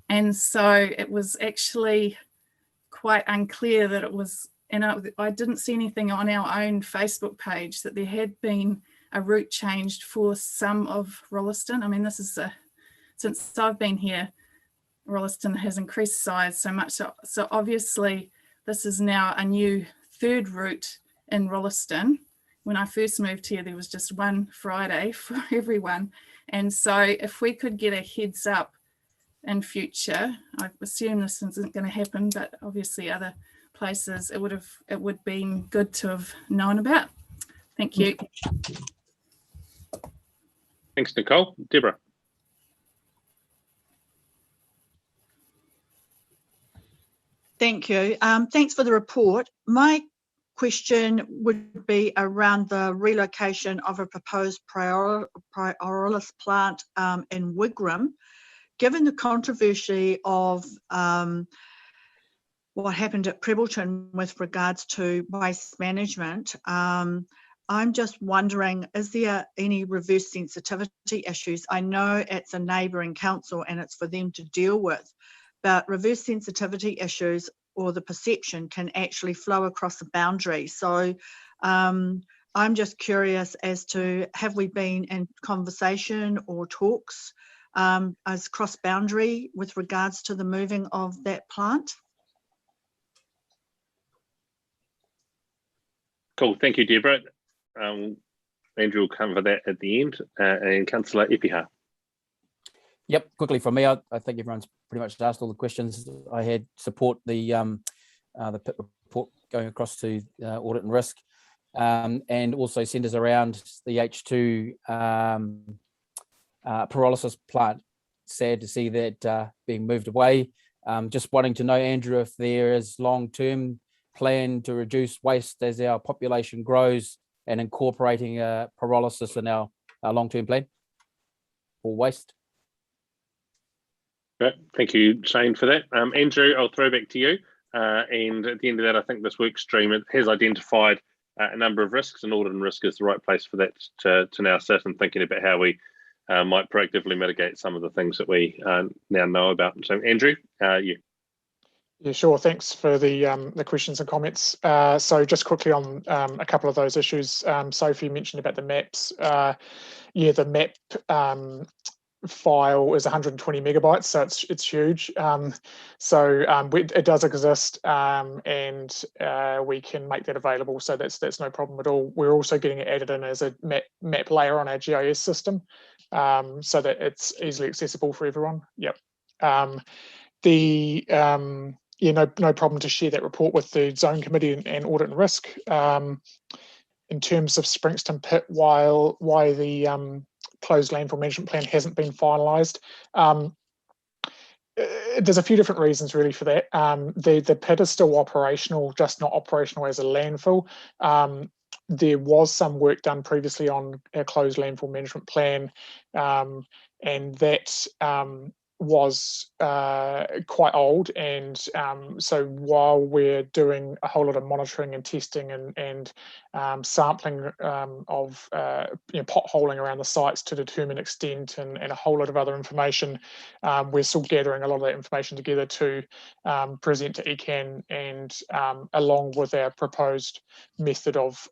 And so it was actually quite unclear that it was, and I didn't see anything on our own Facebook page that there had been a route changed for some of Rolleston. I mean, this is since I've been here, Rolleston has increased size so much. So obviously this is now a new third route in Rolleston. When I first moved here, there was just one Friday for everyone. And so if we could get a heads up in future, I assume this isn't going to happen, but obviously other places, it would been good to have known about. Thank you. Thanks, Nicole. Deborah. Thank you. Thanks for the report. My question would be around the relocation of a proposed pyrolysis plant in Wigram. Given the controversy of what happened at Prebbleton with regards to waste management, I'm just wondering, is there any reverse sensitivity issues? I know it's a neighbouring council and it's for them to deal with, but reverse sensitivity issues or the perception can actually flow across the boundary. So I'm just curious as to, have we been in conversation or talks as cross-boundary with regards to the moving of that plant? Cool, thank you, Deborah. Andrew will cover that at the end, and Councillor Epiha. Yep, quickly from me, I think everyone's pretty much asked all the questions. I had support the PIT report going across to audit and risk, and also centres around the H2 pyrolysis plant. Sad to see that being moved away. Just wanting to know, Andrew, if there is long-term plan to reduce waste as our population grows, and incorporating pyrolysis in our long-term plan for waste. Right. Thank you, Shane, for that. Andrew, I'll throw back to you. And at the end of that, I think this work stream has identified a number of risks, and audit and risk is the right place for that to now sit and thinking about how we might proactively mitigate some of the things that we now know about. So, Andrew, you. Yeah, sure. Thanks for the questions and comments. So just quickly on a couple of those issues. Sophie mentioned about the maps. Yeah, the map file is 120 megabytes, so it's huge. It does exist, and we can make that available. So that's no problem at all. We're also getting it added in as a map layer on our GIS system, so that it's easily accessible for everyone. Yep. Yeah, no problem to share that report with the Zone Committee and Audit and Risk. In terms of Springston Pit, why the closed landfill management plan hasn't been finalised, there's a few different reasons really for that. The pit is still operational, just not operational as a landfill. There was some work done previously on a closed landfill management plan, and that was quite old, and so while we're doing a whole lot of monitoring and testing and sampling of potholing around the sites to determine extent and a whole lot of other information, we're still gathering a lot of that information together to present to ECAN, and along with our proposed method of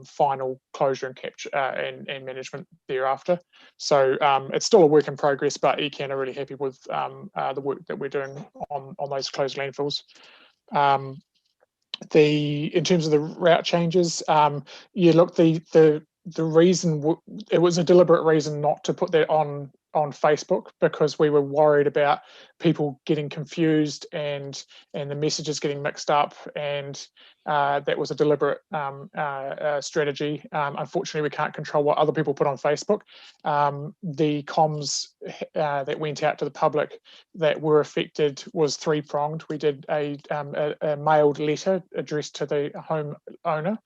final closure and capture and management thereafter. So it's still a work in progress, but ECAN are really happy with the work that we're doing on those closed landfills. In terms of the route changes, yeah, look, the reason, it was a deliberate reason not to put that on Facebook, because we were worried about people getting confused and the messages getting mixed up, and that was a deliberate strategy. Unfortunately, we can't control what other people put on Facebook. The comms that went out to the public that were affected was three-pronged. We did a mailed letter addressed to the home owner.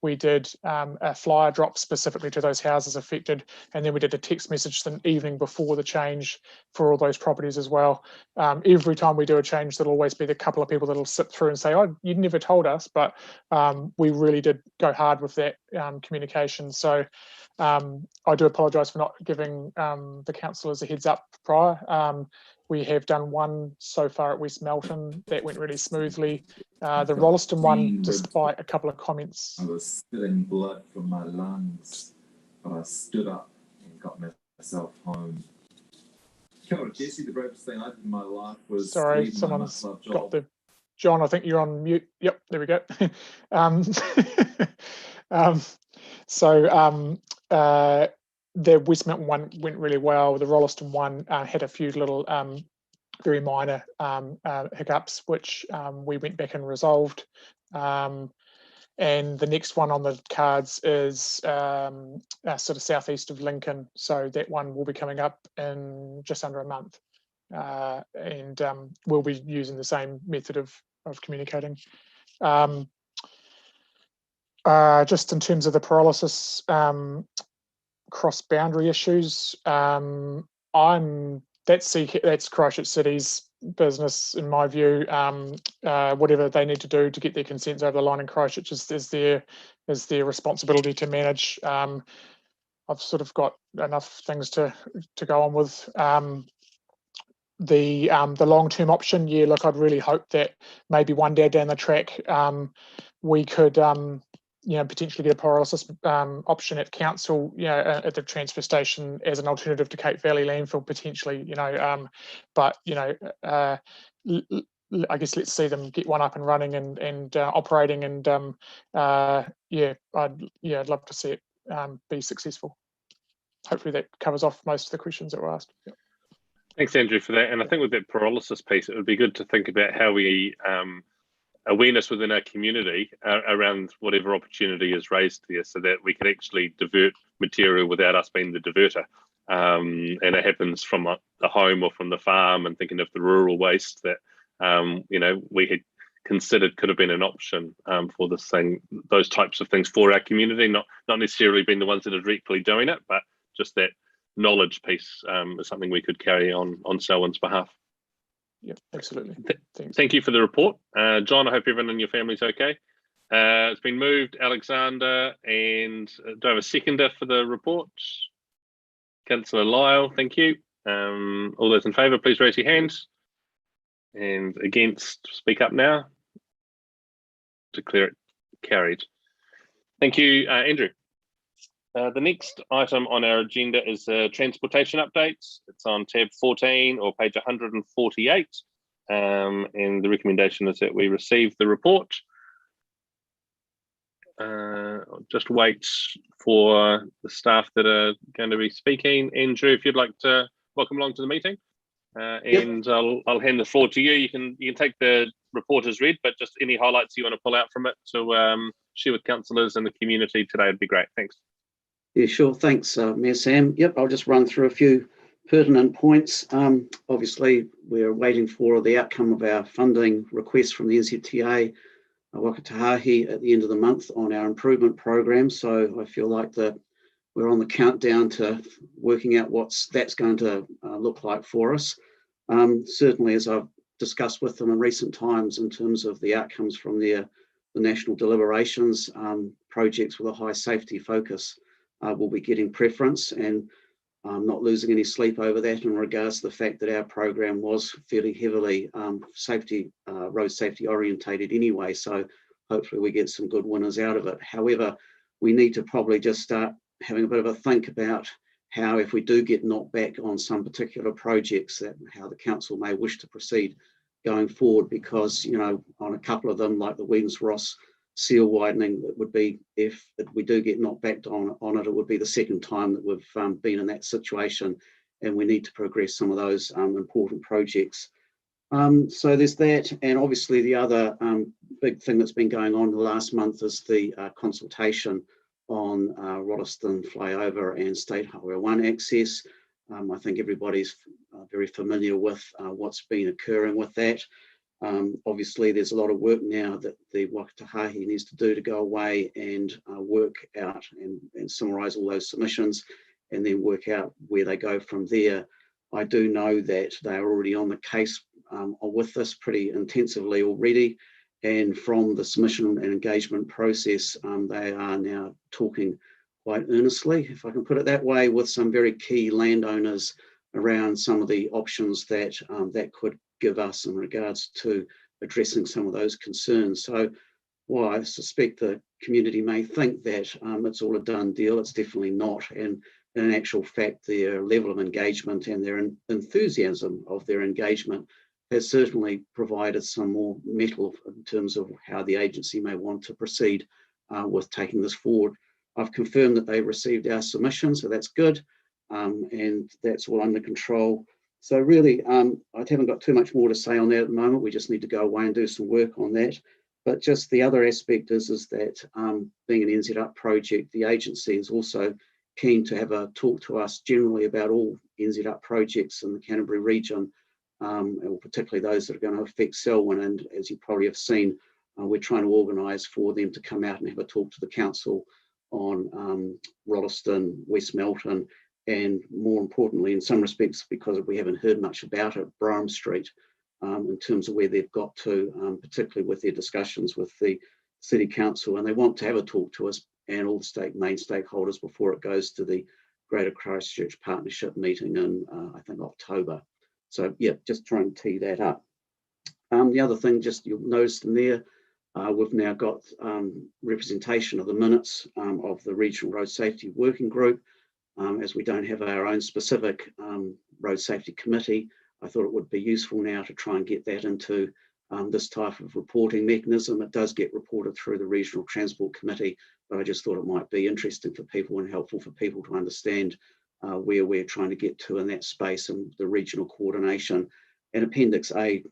We did a flyer drop specifically to those houses affected, and then we did a text message the evening before the change for all those properties as well. Every time we do a change, there'll always be the couple of people that'll sit through and say, "Oh, you never told us," but we really did go hard with that communication. So I do apologise for not giving the councillors a heads up prior. We have done one so far at West Melton that went really smoothly. The Rolleston one, despite a couple of comments. I was spilling blood from my lungs, but I stood up and got myself home. Kia ora, Jesse. The bravest thing I did in my life was... Sorry, someone's got the... John, I think you're on mute. Yep, there we go. The West Melton one went really well. The Rolleston one had a few little very minor hiccups, which we went back and resolved. And the next one on the cards is sort of southeast of Lincoln. So that one will be coming up in just under a month. And we'll be using the same method of communicating. Just in terms of the pyrolysis cross-boundary issues, that's Christchurch City's business, in my view. Whatever they need to do to get their consents over the line in Christchurch is their responsibility to manage. I've sort of got enough things to go on with. The long-term option, yeah, look, I'd really hope that maybe one day down the track we could potentially get a pyrolysis option at council, at the transfer station as an alternative to Cape Valley landfill potentially, but I guess let's see them get one up and running and operating, and I'd love to see it be successful. Hopefully that covers off most of the questions that were asked. Yep. Thanks, Andrew, for that. And I think with that pyrolysis piece, it would be good to think about how we awareness within our community around whatever opportunity is raised there, so that we can actually divert material without us being the diverter. And it happens from the home or from the farm, and thinking of the rural waste that we had considered could have been an option for this thing, those types of things for our community, not necessarily being the ones that are directly doing it, but just that knowledge piece is something we could carry on Selwyn's behalf. Yeah, absolutely. Thank you for the report. John, I hope everyone in your family's okay. It's been moved, Alexander, and do I have a seconder for the report? Councillor Lyle, thank you. All those in favour, please raise your hands. And against, speak up now. Declare it carried. Thank you, Andrew. The next item on our agenda is transportation updates. It's on tab 14 or page 148. And the recommendation is that we receive the report. I'll just wait for the staff that are going to be speaking. Andrew, if you'd like to welcome along to the meeting. And yep. I'll hand the floor to you. You can take the report as read, but just any highlights you want to pull out from it to share with councillors and the community today would be great. Thanks. Yeah, sure. Thanks, Mayor Sam. Yep, I'll just run through a few pertinent points. Obviously, we're waiting for the outcome of our funding request from the NZTA Wakatahahi at the end of the month on our improvement program. So I feel like we're on the countdown to working out what that's going to look like for us. Certainly, as I've discussed with them in recent times in terms of the outcomes from the national deliberations, projects with a high safety focus will be getting preference, and not losing any sleep over that in regards to the fact that our program was fairly heavily road safety orientated anyway. So hopefully we get some good winners out of it. However, we need to probably just start having a bit of a think about how, if we do get knocked back on some particular projects, that how the council may wish to proceed going forward, because, you know, on a couple of them, like the Wheatons Ross seal widening, it would be, if we do get knocked back on it, it would be the second time that we've been in that situation, and we need to progress some of those important projects. So there's that, and obviously the other big thing that's been going on the last month is the consultation on Rolleston flyover and State Highway 1 access. I think everybody's very familiar with what's been occurring with that. Obviously, there's a lot of work now that the Wakatahahi needs to do to go away and work out and summarise all those submissions, and then work out where they go from there. I do know that they are already on the case with this pretty intensively already, and from the submission and engagement process, they are now talking quite earnestly, if I can put it that way, with some very key landowners around some of the options that that could give us in regards to addressing some of those concerns. So while I suspect the community may think that it's all a done deal, it's definitely not. And in actual fact, their level of engagement and their enthusiasm of their engagement has certainly provided some more mettle in terms of how the agency may want to proceed with taking this forward. I've confirmed that they received our submission, so that's good, and that's all under control. So really, I haven't got too much more to say on that at the moment. We just need to go away and do some work on that. But just the other aspect is that being an NZ Up project, the agency is also keen to have a talk to us generally about all NZ Up projects in the Canterbury region, and particularly those that are going to affect Selwyn. And as you probably have seen, we're trying to organise for them to come out and have a talk to the council on Rolleston, West Melton, and more importantly, in some respects, because we haven't heard much about it, Brougham Street, in terms of where they've got to, particularly with their discussions with the City Council. And they want to have a talk to us and all the main stakeholders before it goes to the Greater Christchurch Partnership meeting in, I think, October. So yeah, just try and tee that up. The other thing, just you'll notice in there, we've now got representation of the minutes of the Regional Road Safety Working Group. As we don't have our own specific road safety committee, I thought it would be useful now to try and get that into this type of reporting mechanism. It does get reported through the Regional Transport Committee, but I just thought it might be interesting for people and helpful for people to understand where we're trying to get to in that space and the regional coordination. And Appendix A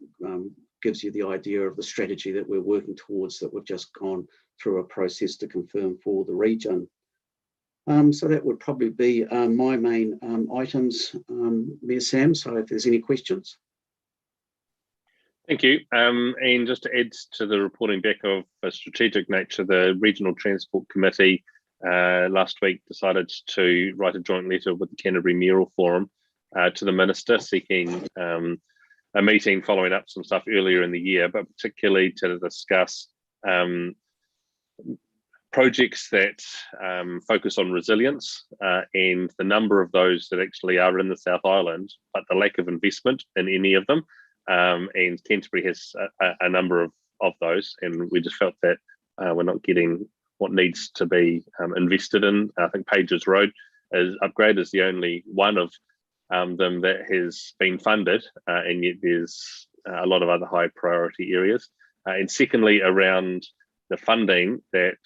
gives you the idea of the strategy that we're working towards, that we've just gone through a process to confirm for the region. So that would probably be my main items, Mayor Sam, so if there's any questions. Thank you. And just to add to the reporting back of a strategic nature, the Regional Transport Committee last week decided to write a joint letter with the Canterbury Mayoral Forum to the Minister, seeking a meeting following up some stuff earlier in the year, but particularly to discuss projects that focus on resilience and the number of those that actually are in the South Island, but the lack of investment in any of them. and Canterbury has a number of those, and we just felt that we're not getting what needs to be invested in. I think Pages Road upgrade is the only one of them that has been funded, and yet there's a lot of other high priority areas. And secondly, around the funding that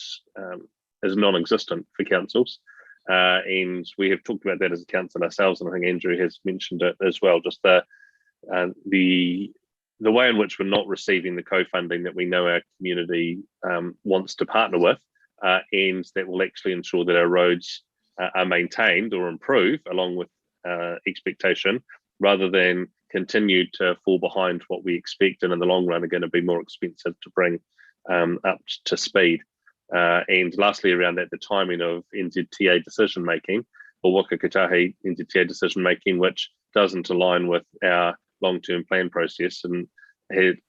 is non-existent for councils. And we have talked about that as a council ourselves, and I think Andrew has mentioned it as well, just the way in which we're not receiving the co-funding that we know our community wants to partner with, and that will actually ensure that our roads are maintained or improve along with expectation, rather than continue to fall behind what we expect and in the long run are going to be more expensive to bring up to speed. And lastly, around that, the timing of NZTA decision making, or Waka Kotahi NZTA decision making, which doesn't align with our long-term plan process. And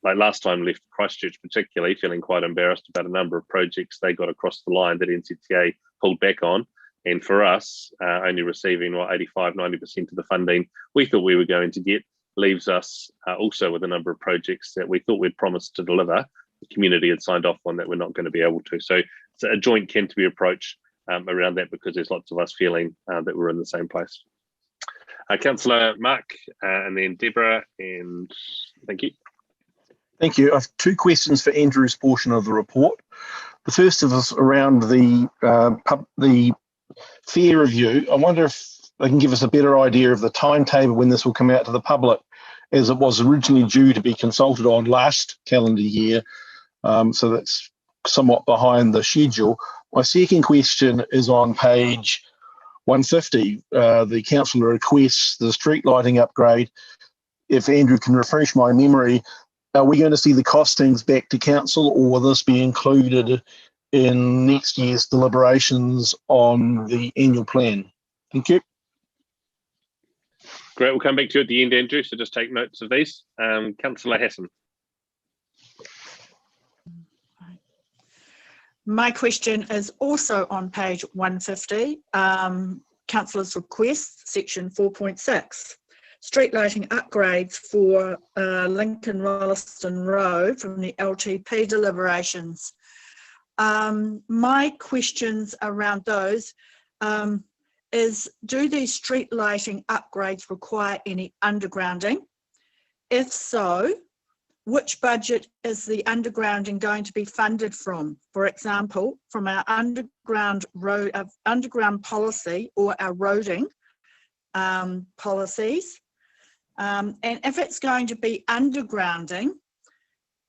like last time left Christchurch particularly feeling quite embarrassed about a number of projects they got across the line that NZTA pulled back on. And for us, only receiving 85–90% of the funding we thought we were going to get leaves us also with a number of projects that we thought we'd promised to deliver. The community had signed off on that we're not going to be able to. So it's a joint Canterbury approach around that, because there's lots of us feeling that we're in the same place. Councillor Mark, and then Deborah, and thank you. Thank you. I have two questions for Andrew's portion of the report. The first of us around the fare review. I wonder if they can give us a better idea of the timetable when this will come out to the public, as it was originally due to be consulted on last calendar year. So that's somewhat behind the schedule. My second question is on page 150. The councillor requests the street lighting upgrade. If Andrew can refresh my memory, are we going to see the costings back to council, or will this be included in next year's deliberations on the annual plan? Thank you. Great, we'll come back to you at the end, Andrew, so just take notes of these. Councillor Hassan. My question is also on page 150, councillor's request, section 4.6. Street lighting upgrades for Lincoln Rolleston Road from the LTP deliberations. My questions around those is, do these street lighting upgrades require any undergrounding? If so, which budget is the undergrounding going to be funded from? For example, from our underground road, underground policy, or our roading policies. And if it's going to be undergrounding,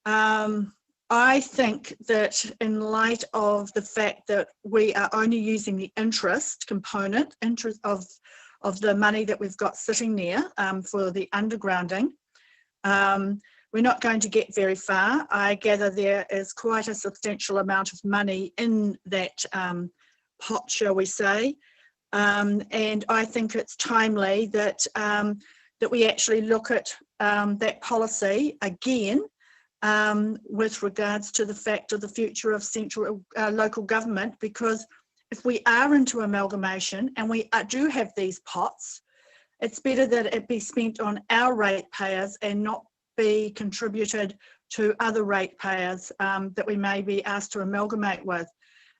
I think that in light of the fact that we are only using the interest component, of the money that we've got sitting there for the undergrounding, we're not going to get very far. I gather there is quite a substantial amount of money in that pot, shall we say, and I think it's timely that that we actually look at that policy again, with regards to the fact of the future of central local government, because if we are into amalgamation and we do have these pots, it's better that it be spent on our ratepayers and not be contributed to other ratepayers that we may be asked to amalgamate with.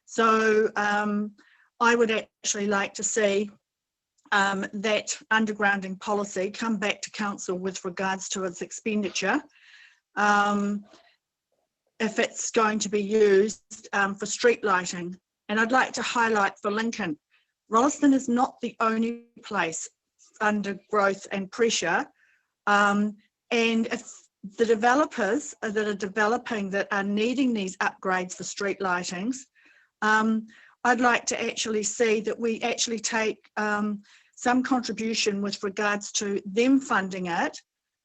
So I would actually like to see that undergrounding policy come back to council with regards to its expenditure, if it's going to be used for street lighting. And I'd like to highlight for Lincoln, Rolleston is not the only place under growth and pressure. And if the developers that are developing that are needing these upgrades for street lightings, I'd like to actually see that we actually take some contribution with regards to them funding it,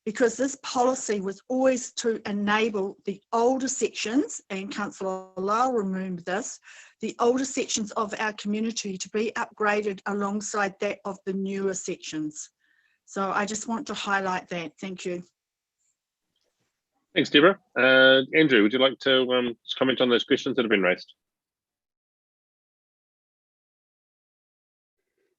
because this policy was always to enable the older sections, and Councillor Lyle remembered this, the older sections of our community to be upgraded alongside that of the newer sections. So I just want to highlight that. Thank you. Thanks, Deborah. Andrew, would you like to comment on those questions that have been raised?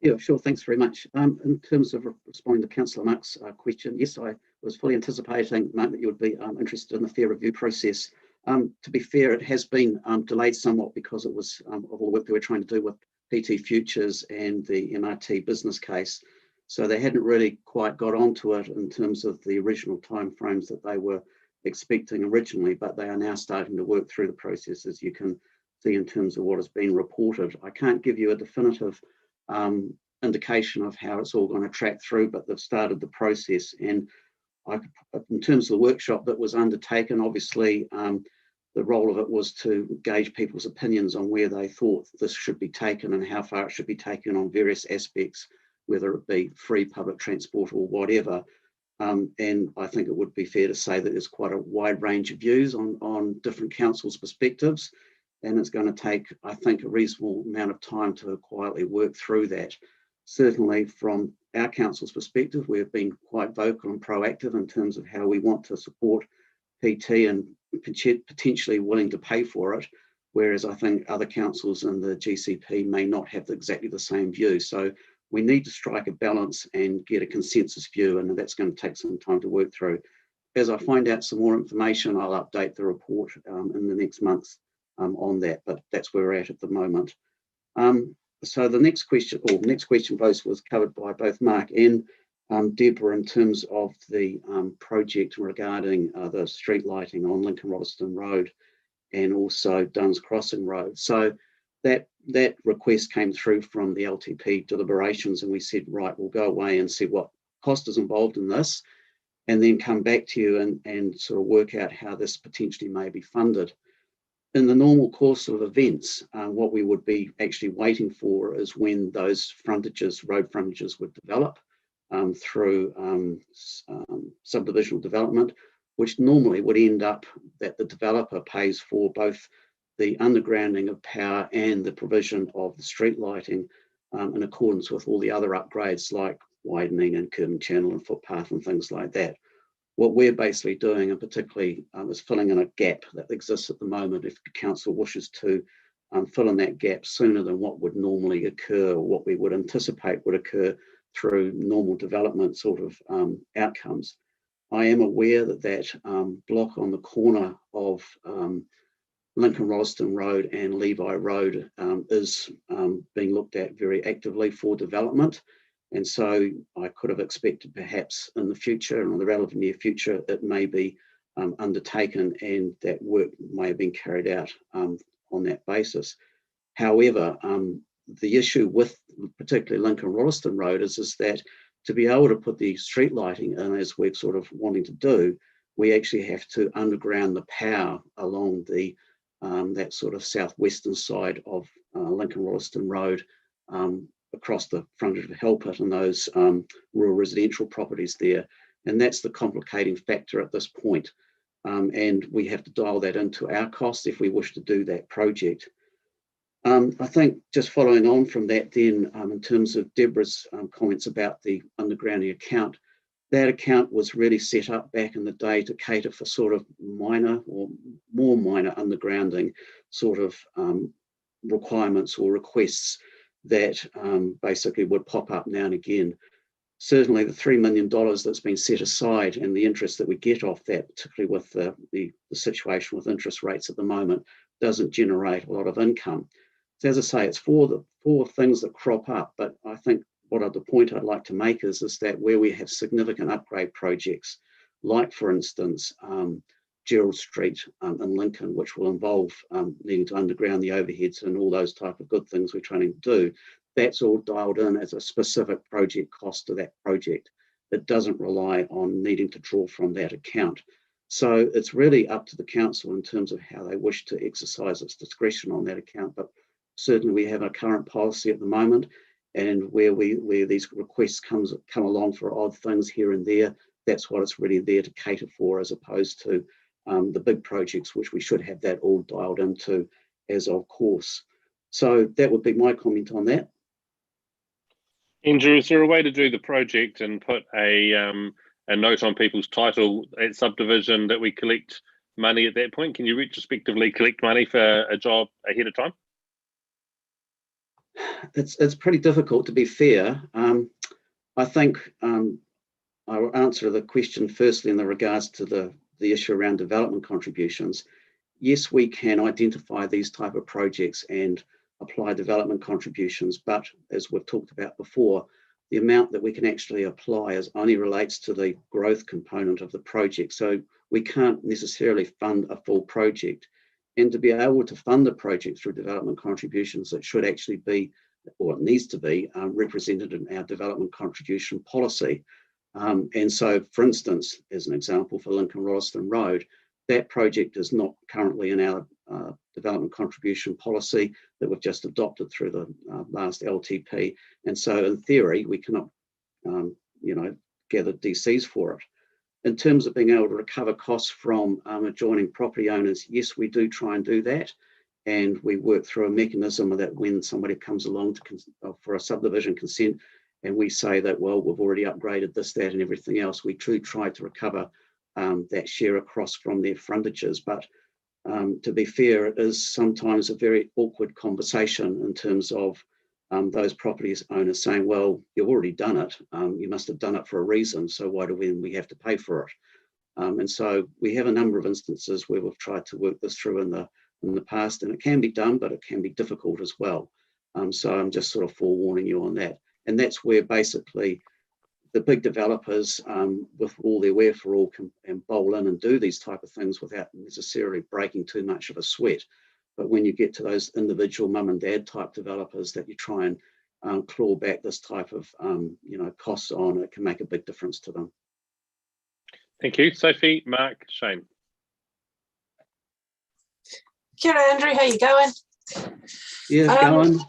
Yeah, sure. Thanks very much. In terms of responding to Councillor Mark's question, yes, I was fully anticipating, Mark, that you would be interested in the fair review process. To be fair, it has been delayed somewhat because it was of all the work that we're trying to do with PT Futures and the MRT business case. So they hadn't really quite got onto it in terms of the original timeframes that they were expecting originally, but they are now starting to work through the process, as you can see in terms of what has been reported. I can't give you a definitive indication of how it's all going to track through, but they've started the process. And in terms of the workshop that was undertaken, obviously the role of it was to gauge people's opinions on where they thought this should be taken and how far it should be taken on various aspects, whether it be free public transport or whatever. And I think it would be fair to say that there's quite a wide range of views on different councils' perspectives, and it's going to take, I think, a reasonable amount of time to quietly work through that. Certainly from our council's perspective, we've been quite vocal and proactive in terms of how we want to support PT and potentially willing to pay for it, whereas I think other councils in the GCP may not have exactly the same view. So we need to strike a balance and get a consensus view, and that's going to take some time to work through. As I find out some more information, I'll update the report in the next months on that, but that's where we're at the moment. So the next question both was covered by both Mark and Deborah in terms of the project regarding the street lighting on Lincoln Rolleston Road and also Duns Crossing Road. So that request came through from the LTP deliberations, and we said, right, we'll go away and see what cost is involved in this, and then come back to you and sort of work out how this potentially may be funded. In the normal course of events, what we would be actually waiting for is when those road frontages would develop through subdivisional development, which normally would end up that the developer pays for both the undergrounding of power and the provision of the street lighting in accordance with all the other upgrades like widening and curb and channel and footpath and things like that. What we're basically doing, and particularly is filling in a gap that exists at the moment if the council wishes to fill in that gap sooner than what would normally occur or what we would anticipate would occur through normal development sort of outcomes. I am aware that block on the corner of Lincoln Rolleston Road and Levi Road is being looked at very actively for development. And so I could have expected perhaps in the future, and in the relevant near future, it may be undertaken and that work may have been carried out on that basis. However, the issue with particularly Lincoln Rolleston Road is that to be able to put the street lighting in, as we're sort of wanting to do, we actually have to underground the power along the that sort of southwestern side of Lincoln Rolleston Road across the frontage of Halpit and those rural residential properties there. And that's the complicating factor at this point. And we have to dial that into our costs if we wish to do that project. I think just following on from that then, in terms of Deborah's comments about the undergrounding account, that account was really set up back in the day to cater for sort of minor or more minor undergrounding sort of requirements or requests that basically would pop up now and again. Certainly the $3 million that's been set aside and the interest that we get off that, particularly with the situation with interest rates at the moment, doesn't generate a lot of income. So as I say, it's four things that crop up, but I think the point I'd like to make is that where we have significant upgrade projects, like for instance, Gerald Street in Lincoln, which will involve needing to underground the overheads and all those type of good things we're trying to do, that's all dialed in as a specific project cost to that project. It doesn't rely on needing to draw from that account. So it's really up to the council in terms of how they wish to exercise its discretion on that account. But certainly we have a current policy at the moment, and where these requests come along for odd things here and there, that's what it's really there to cater for, as opposed to the big projects, which we should have that all dialed into as of course. So that would be my comment on that. Andrew, is there a way to do the project and put a note on people's title at subdivision that we collect money at that point? Can you retrospectively collect money for a job ahead of time? It's pretty difficult, to be fair. I think I'll answer the question firstly in the regards to the issue around development contributions. Yes, we can identify these type of projects and apply development contributions, but as we've talked about before, the amount that we can actually apply only relates to the growth component of the project. So we can't necessarily fund a full project. And to be able to fund a project through development contributions, it should actually be, or it needs to be, represented in our development contribution policy. And so, for instance, as an example for Lincoln Rolleston Road, that project is not currently in our development contribution policy that we've just adopted through the last LTP. And so in theory, we cannot, gather DCs for it. In terms of being able to recover costs from adjoining property owners, yes, we do try and do that. And we work through a mechanism that when somebody comes along for a subdivision consent, and we say that, well, we've already upgraded this, that, and everything else, we do try to recover that share across from their frontages. But to be fair, it is sometimes a very awkward conversation in terms of those properties owners saying, well, you've already done it. You must have done it for a reason. So why do we have to pay for it? And so we have a number of instances where we've tried to work this through in the past, and it can be done, but it can be difficult as well. So I'm just sort of forewarning you on that. And that's where basically the big developers with all their wherewithal can bowl in and do these type of things without necessarily breaking too much of a sweat. But when you get to those individual mum and dad type developers that you try and claw back this type of costs on, it can make a big difference to them. Thank you. Sophie, Mark, Shane. Kia ora, Andrew, how you going? Yeah, going.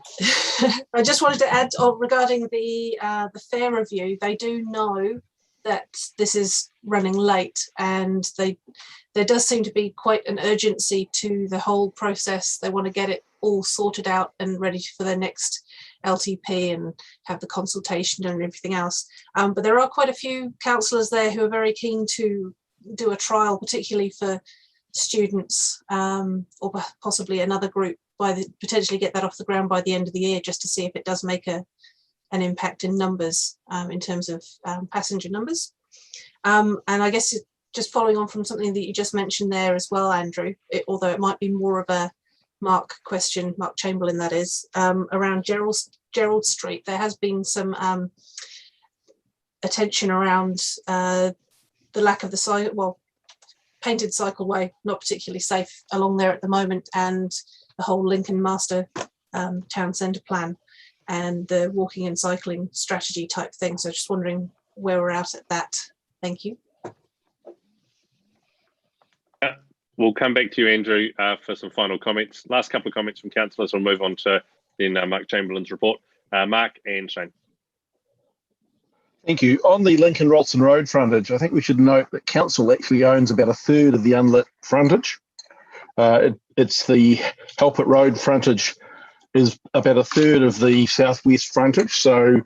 I just wanted to add regarding the fair review. They do know that this is running late, and there does seem to be quite an urgency to the whole process. They want to get it all sorted out and ready for their next LTP and have the consultation and everything else. But there are quite a few councillors there who are very keen to do a trial, particularly for students or possibly another group, potentially get that off the ground by the end of the year, just to see if it does make an impact in numbers in terms of passenger numbers. And I guess just following on from something that you just mentioned there as well, Andrew, although it might be more of a Mark question, Mark Chamberlain that is, around Gerald Street, there has been some attention around the lack of the painted cycleway, not particularly safe along there at the moment, and the whole Lincoln Master Town Centre plan and the walking and cycling strategy type thing. So just wondering where we're at that. Thank you. We'll come back to you, Andrew, for some final comments. Last couple of comments from councillors. We'll move on to then Mark Chamberlain's report. Mark and Shane. Thank you. On the Lincoln Rolleston Road frontage, I think we should note that council actually owns about a third of the unlit frontage. It's the Halpert Road frontage is about a third of the southwest frontage. So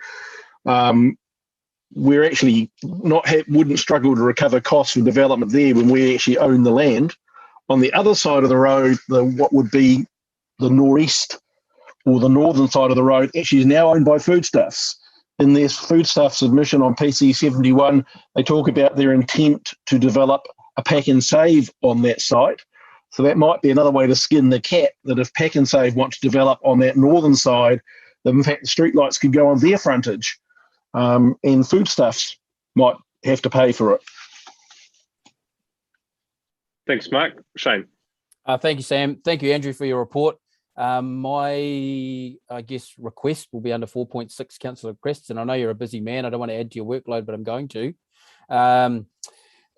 we're actually wouldn't struggle to recover costs for development there when we actually own the land. On the other side of the road, what would be the northeast or the northern side of the road actually is now owned by Foodstuffs. In their Foodstuff submission on PC 71, they talk about their intent to develop a pack and save on that site. So that might be another way to skin the cat, that if Pack and Save want to develop on that northern side, then in fact the streetlights could go on their frontage, and Foodstuffs might have to pay for it. Thanks, Mark. Shane. Thank you, Sam. Thank you, Andrew, for your report. My, I guess, request will be under 4.6, Councillor Crests, and I know you're a busy man. I don't want to add to your workload, but I'm going to.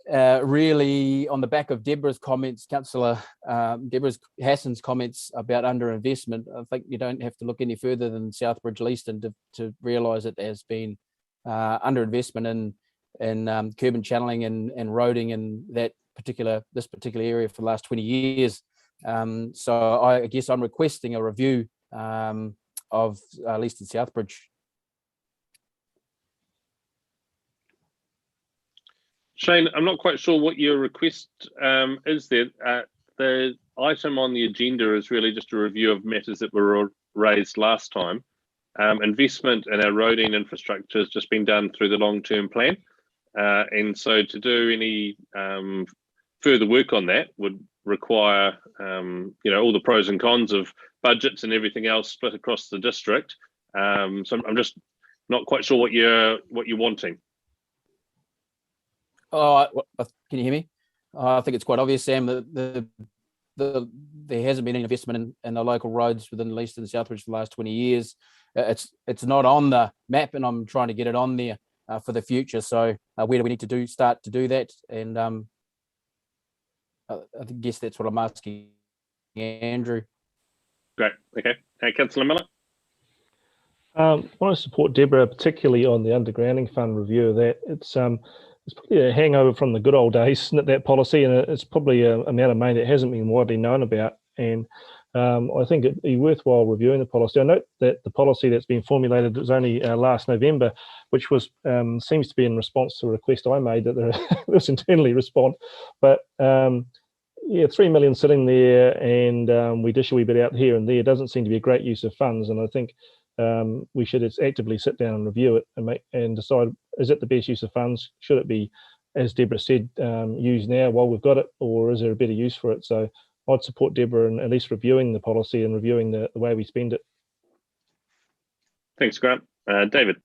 Really, on the back of Deborah's comments, Councillor Hassan's comments about underinvestment, I think you don't have to look any further than Southbridge Leaston to realise it has been underinvestment in curb and channeling and roading in this particular area for the last 20 years. So I guess I'm requesting a review of Leaston Southbridge. Shane, I'm not quite sure what your request is there. The item on the agenda is really just a review of matters that were raised last time. Investment in our roading infrastructure has just been done through the long-term plan. and so to do any further work on that would require all the pros and cons of budgets and everything else split across the district. So I'm just not quite sure what you're wanting. Oh, can you hear me? I think it's quite obvious, Sam, that there hasn't been any investment in the local roads within the East and Southbridge for the last 20 years. It's not on the map, and I'm trying to get it on there for the future. So where do we need to start to do that? And I guess that's what I'm asking Andrew. Great. Okay. Councillor Miller. I want to support Deborah, particularly on the undergrounding fund review of that. It's probably a hangover from the good old days, that policy, and it's probably an amount of money that hasn't been widely known about. And I think it'd be worthwhile reviewing the policy. I note that the policy that's been formulated was only last November, which was seems to be in response to a request I made that there was internally respond. But yeah, 3 million sitting there, and we dish a wee bit out here and there doesn't seem to be a great use of funds. And I think we should actively sit down and review it and decide, is it the best use of funds? Should it be, as Deborah said, used now while we've got it, or is there a better use for it? So I'd support Deborah in at least reviewing the policy and reviewing the way we spend it. Thanks, Grant. David.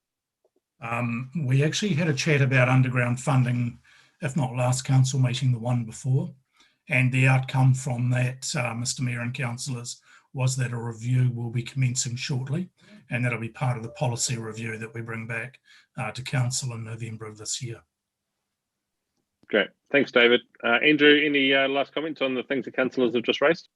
We actually had a chat about underground funding, if not last council meeting, the one before. And the outcome from that, Mr. Mayor and councillors, was that a review will be commencing shortly, and that'll be part of the policy review that we bring back to council in November of this year. Great. Thanks, David. Andrew, any last comments on the things the councillors have just raised?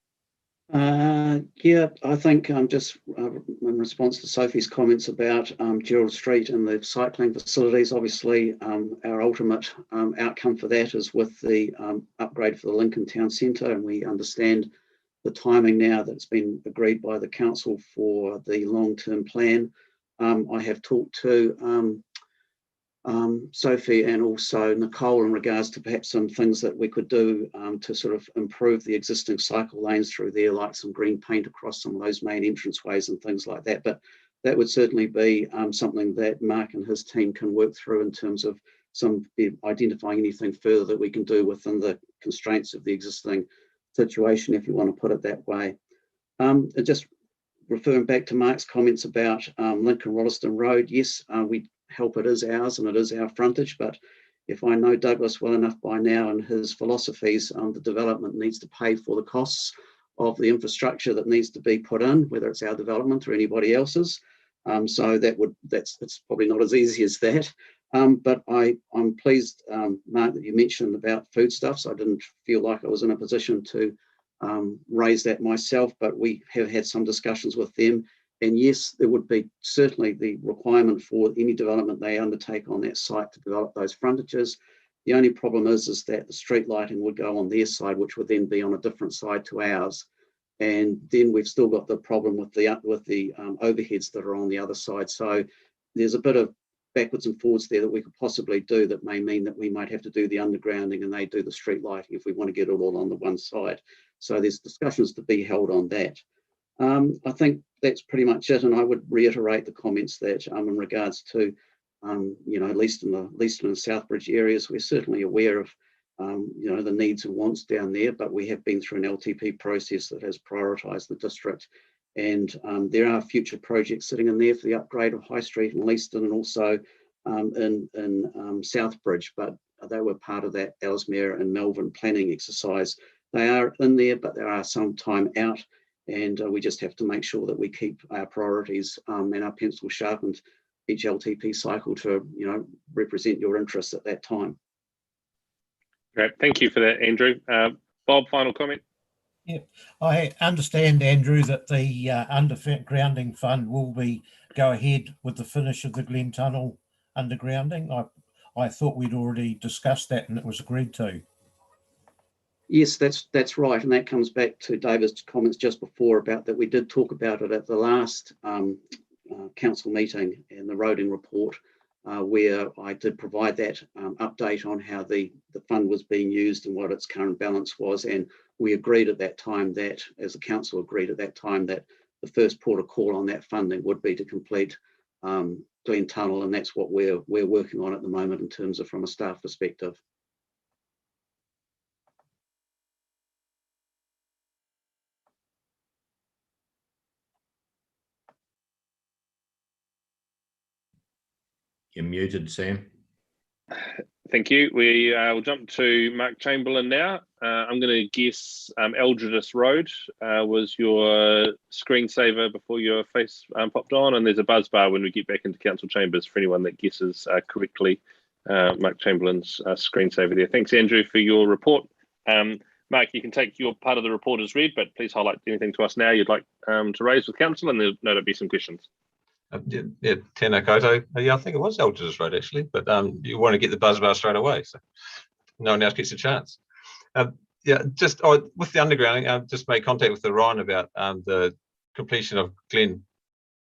Yeah, I think just in response to Sophie's comments about Gerald Street and the cycling facilities, obviously our ultimate outcome for that is with the upgrade for the Lincoln Town Centre, and we understand the timing now that's been agreed by the council for the long-term plan. I have talked to Sophie and also Nicole in regards to perhaps some things that we could do to sort of improve the existing cycle lanes through there, like some green paint across some of those main entranceways and things like that. But that would certainly be something that Mark and his team can work through in terms of identifying anything further that we can do within the constraints of the existing situation, if you want to put it that way. And just referring back to Mark's comments about Lincoln Rolleston Road, yes, we help, it is ours and it is our frontage, but if I know Douglas well enough by now and his philosophies, the development needs to pay for the costs of the infrastructure that needs to be put in, whether it's our development or anybody else's. So it's probably not as easy as that. But I'm pleased, Mark, that you mentioned about foodstuffs. I didn't feel like I was in a position to raise that myself, but we have had some discussions with them. And yes, there would be certainly the requirement for any development they undertake on that site to develop those frontages. The only problem is that the street lighting would go on their side, which would then be on a different side to ours. And then we've still got the problem with the overheads that are on the other side. So there's a bit of backwards and forwards there that we could possibly do that may mean that we might have to do the undergrounding and they do the street lighting if we want to get it all on the one side. So there's discussions to be held on that. I think that's pretty much it, and I would reiterate the comments that in regards to at least in the Leeston and Southbridge areas, we're certainly aware of the needs and wants down there, but we have been through an LTP process that has prioritised the district, and there are future projects sitting in there for the upgrade of High Street and Leeston, and also in Southbridge, but they were part of that Ellesmere and Melbourne planning exercise. They are in there, but there are some time out. And we just have to make sure that we keep our priorities and our pencil sharpened each LTP cycle to, represent your interests at that time. Great, thank you for that, Andrew. Bob, final comment? Yeah, I understand, Andrew, that the undergrounding fund will go ahead with the finish of the Glen Tunnel undergrounding. I thought we'd already discussed that and it was agreed to. Yes, that's right, and that comes back to David's comments just before about that we did talk about it at the last council meeting and the roading report, where I did provide that update on how the fund was being used and what its current balance was, and we agreed at that time that, as the council agreed at that time, that the first port of call on that funding would be to complete Glen Tunnel, and that's what we're working on at the moment in terms of from a staff perspective. You're muted, Sam. Thank you. We will jump to Mark Chamberlain now. I'm going to guess Eldredis Road was your screensaver before your face popped on, and there's a buzz bar when we get back into council chambers for anyone that guesses correctly Mark Chamberlain's screensaver there. Thanks, Andrew, for your report. Mark, you can take your part of the report as read, but please highlight anything to us now you'd like to raise with council, and there'll no doubt be some questions. Yeah, tēnā koutou. Yeah, I think it was Eldredis Road actually, but you want to get the buzz bar straight away, so no one else gets a chance. Yeah, just with the undergrounding, I just made contact with Orion about the completion of Glen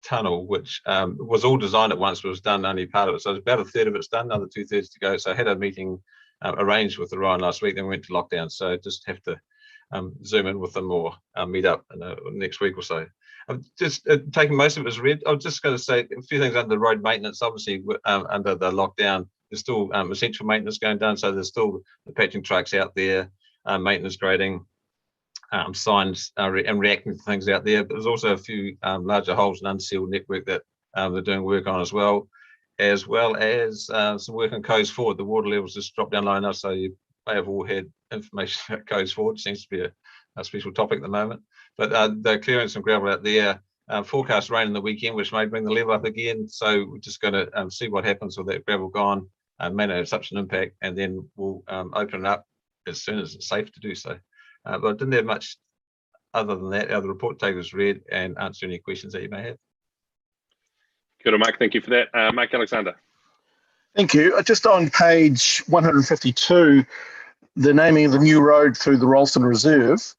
Tunnel, which was all designed at once, but was done only part of it. So about a third of it's done, another 2/3 to go. So I had a meeting arranged with Orion last week, then we went to lockdown. So just have to zoom in with them or meet up in next week or so. I'm just taking most of it as read. I was just going to say a few things under road maintenance. Obviously, under the lockdown, there's still essential maintenance going down. So there's still the patching trucks out there, maintenance grading, signs and reacting to things out there. But there's also a few larger holes and unsealed network that they're doing work on as well as some work on Coes Forward. The water levels just dropped down low enough, so you may have all had information about Coes Forward. Seems to be a special topic at the moment. But they're clearing some gravel out there. Forecast rain in the weekend, which may bring the level up again. So we're just going to see what happens with that gravel gone. May not have such an impact, and then we'll open it up as soon as it's safe to do so. But I didn't have much other than that. The report tape was read and answer any questions that you may have. Good, Mark. Thank you for that. Mike Alexander. Thank you. Just on page 152, the naming of the new road through the Rolleston Reserve.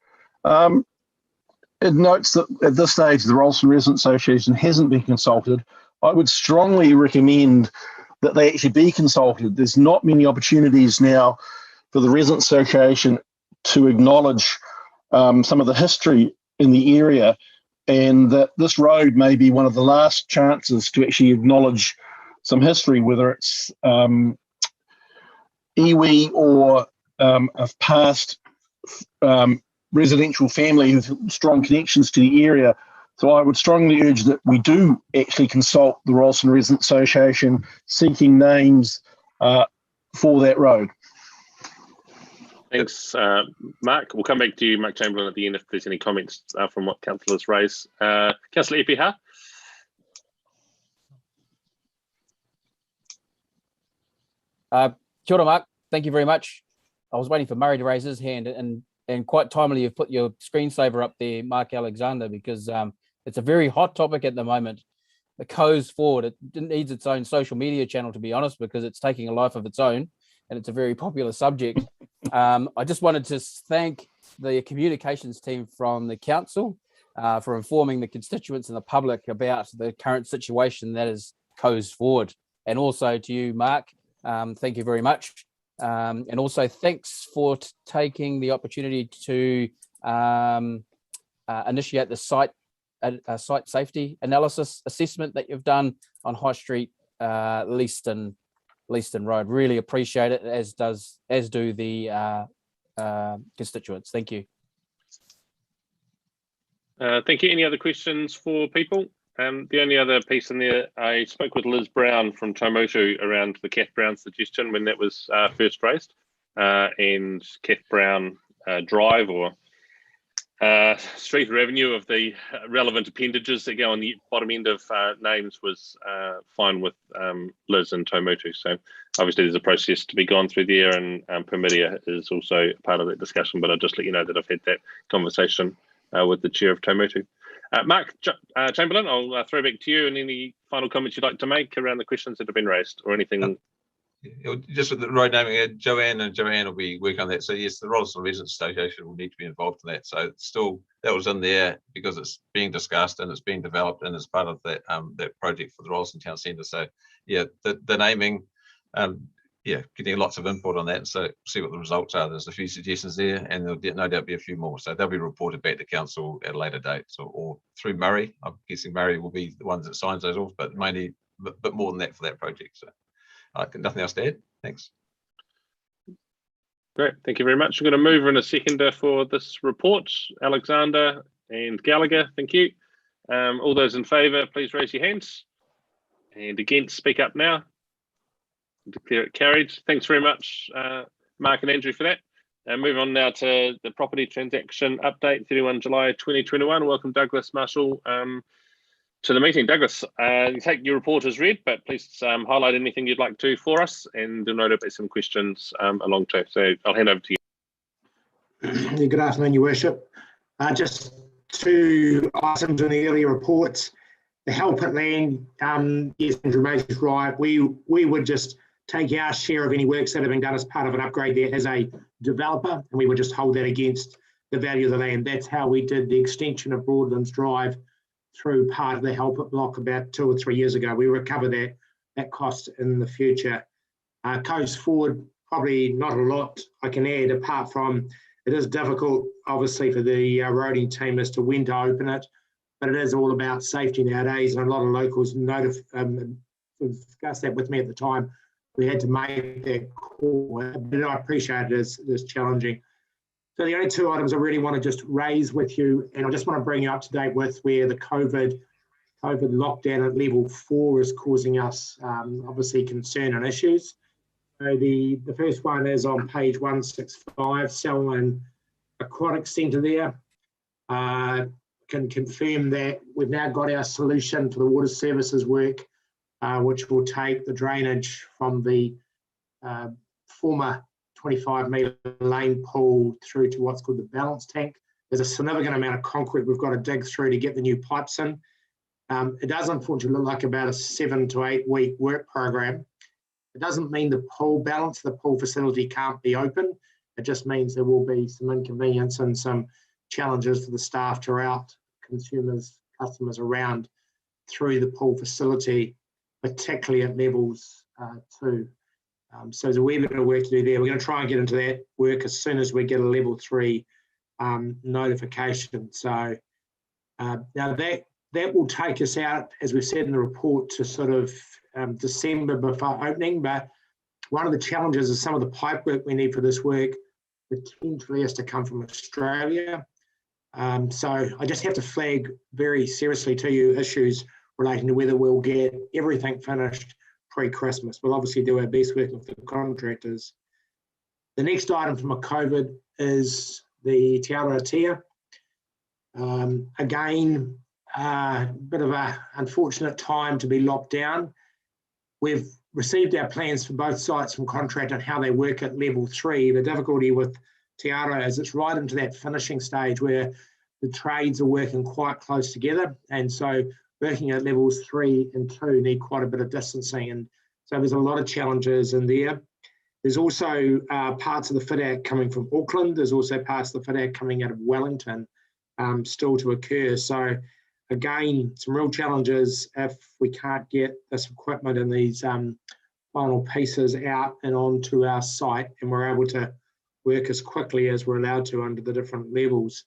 It notes that at this stage, the Rolleston Residents Association hasn't been consulted. I would strongly recommend that they actually be consulted. There's not many opportunities now for the Residents Association to acknowledge some of the history in the area, and that this road may be one of the last chances to actually acknowledge some history, whether it's iwi or of past residential family with strong connections to the area. So I would strongly urge that we do actually consult the Rolleston Residents Association seeking names for that road. Thanks, Mark. We'll come back to you, Mark Chamberlain, at the end if there's any comments from what councillors raised. Councillor Epiha. Kia ora, Mark. Thank you very much. I was waiting for Murray to raise his hand, and quite timely you've put your screensaver up there, Mark Alexander, because it's a very hot topic at the moment. The Coes Forward, it needs its own social media channel, to be honest, because it's taking a life of its own, and it's a very popular subject. I just wanted to thank the communications team from the council for informing the constituents and the public about the current situation that is Coes Forward. And also to you, Mark, thank you very much. And also thanks for taking the opportunity to initiate the site safety analysis assessment that you've done on High Street, Leaston Road. Really appreciate it, as do the constituents. Thank you. Thank you. Any other questions for people? The only other piece in there, I spoke with Liz Brown from Taumutu around the Kath Brown suggestion when that was first raised, and Kath Brown Drive or street revenue of the relevant appendages that go on the bottom end of names was fine with Liz and Taumutu. So obviously there's a process to be gone through there, and Permitia is also part of that discussion, but I'll just let you know that I've had that conversation with the chair of Taumutu. Mark Chamberlain, I'll throw back to you, and any final comments you'd like to make around the questions that have been raised, or anything. Just with the road naming, Joanne will be working on that. So yes, the Rolleston Residents Association will need to be involved in that. So it's still, that was in there because it's being discussed and it's being developed, and as part of that that project for the Rolleston Town Centre. So yeah, the naming, yeah, getting lots of input on that. So see what the results are. There's a few suggestions there, and there'll no doubt be a few more. So they'll be reported back to council at a later date, or through Murray. I'm guessing Murray will be the ones that signs those off, but mainly but more than that for that project. So nothing else to add. Thanks. Great, thank you very much. I'm going to move in a seconder for this report. Alexander and Gallagher, thank you. All those in favour, please raise your hands. And against, speak up now. Declare it carried. Thanks very much, Mark and Andrew, for that. Move on now to the property transaction update, 31 July 2021. Welcome, Douglas Marshall, to the meeting. Douglas, you take your report as read, but please highlight anything you'd like to for us, and there'll no doubt be some questions along too. So I'll hand over to you. Yeah, good afternoon, Your Worship. Just two items in the earlier reports. The help at land, yes, Andrew Mays is right. We would just take our share of any works that have been done as part of an upgrade there as a developer, and we would just hold that against the value of the land. That's how we did the extension of Broadlands Drive through part of the help at block about 2 or 3 years ago. We recover that cost in the future. Coast forward, probably not a lot I can add apart from it is difficult, obviously, for the roading team as to when to open it, but it is all about safety nowadays, and a lot of locals discussed that with me at the time. We had to make that call, but I appreciate it as challenging. So the only two items I really want to just raise with you, and I just want to bring you up to date with where the COVID lockdown at level 4 is causing us obviously concern and issues. So the first one is on page 165, Selwyn Aquatic Centre there. Can confirm that we've now got our solution for the water services work, which will take the drainage from the former 25-metre lane pool through to what's called the balance tank. There's a significant amount of concrete we've got to dig through to get the new pipes in. It does unfortunately look like about a 7 to 8 week work program. It doesn't mean the pool balance, the pool facility can't be open. It just means there will be some inconvenience and some challenges for the staff to route consumers, customers around through the pool facility, particularly at levels 2. So there's a wee bit of work to do there. We're going to try and get into that work as soon as we get a level 3 notification. So now that will take us out, as we've said in the report, to sort of December before opening. But one of the challenges is some of the pipe work we need for this work potentially has to come from Australia. So I just have to flag very seriously to you issues relating to whether we'll get everything finished pre-Christmas. We'll obviously do our best working with the contractors. The next item from a COVID is the Te Aroatia. Again, a bit of an unfortunate time to be locked down. We've received our plans for both sites from contract on how they work at level 3. The difficulty with Te Aroa is it's right into that finishing stage where the trades are working quite close together, and so working at levels 3 and 2 need quite a bit of distancing, and so there's a lot of challenges in there. There's also parts of the fit-out coming from Auckland. There's also parts of the fit-out coming out of Wellington still to occur. So again, some real challenges if we can't get this equipment and these final pieces out and onto our site, and we're able to work as quickly as we're allowed to under the different levels.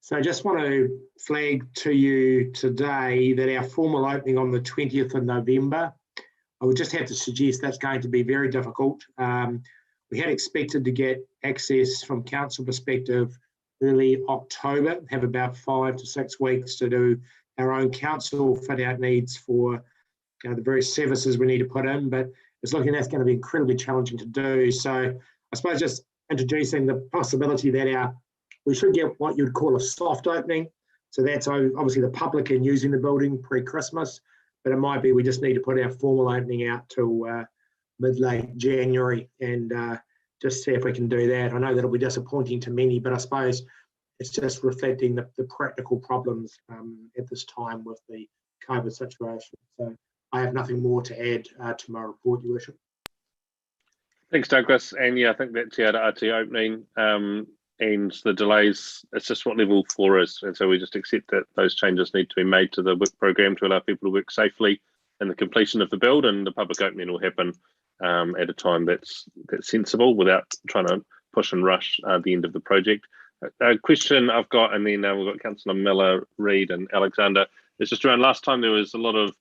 So I just want to flag to you today that our formal opening on the 20th of November, I would just have to suggest that's going to be very difficult. We had expected to get access from council perspective early October, have about 5 to 6 weeks to do our own council fit out needs for the various services we need to put in, but it's looking that's going to be incredibly challenging to do. So I suppose just introducing the possibility that we should get what you'd call a soft opening. So that's obviously the public and using the building pre-Christmas, but it might be we just need to put our formal opening out till mid-late January and just see if we can do that. I know that'll be disappointing to many, but I suppose it's just reflecting the practical problems at this time with the COVID situation. So I have nothing more to add to my report, Your Worship. Thanks, Douglas. And yeah, I think that Te Aroatia opening and the delays, it's just what level 4 is. And so we just accept that those changes need to be made to the work program to allow people to work safely in the completion of the build, and the public opening will happen at a time that's sensible without trying to push and rush the end of the project. A question I've got, and then we've got Councillor Miller, Reid and Alexander, is just around last time there was a lot of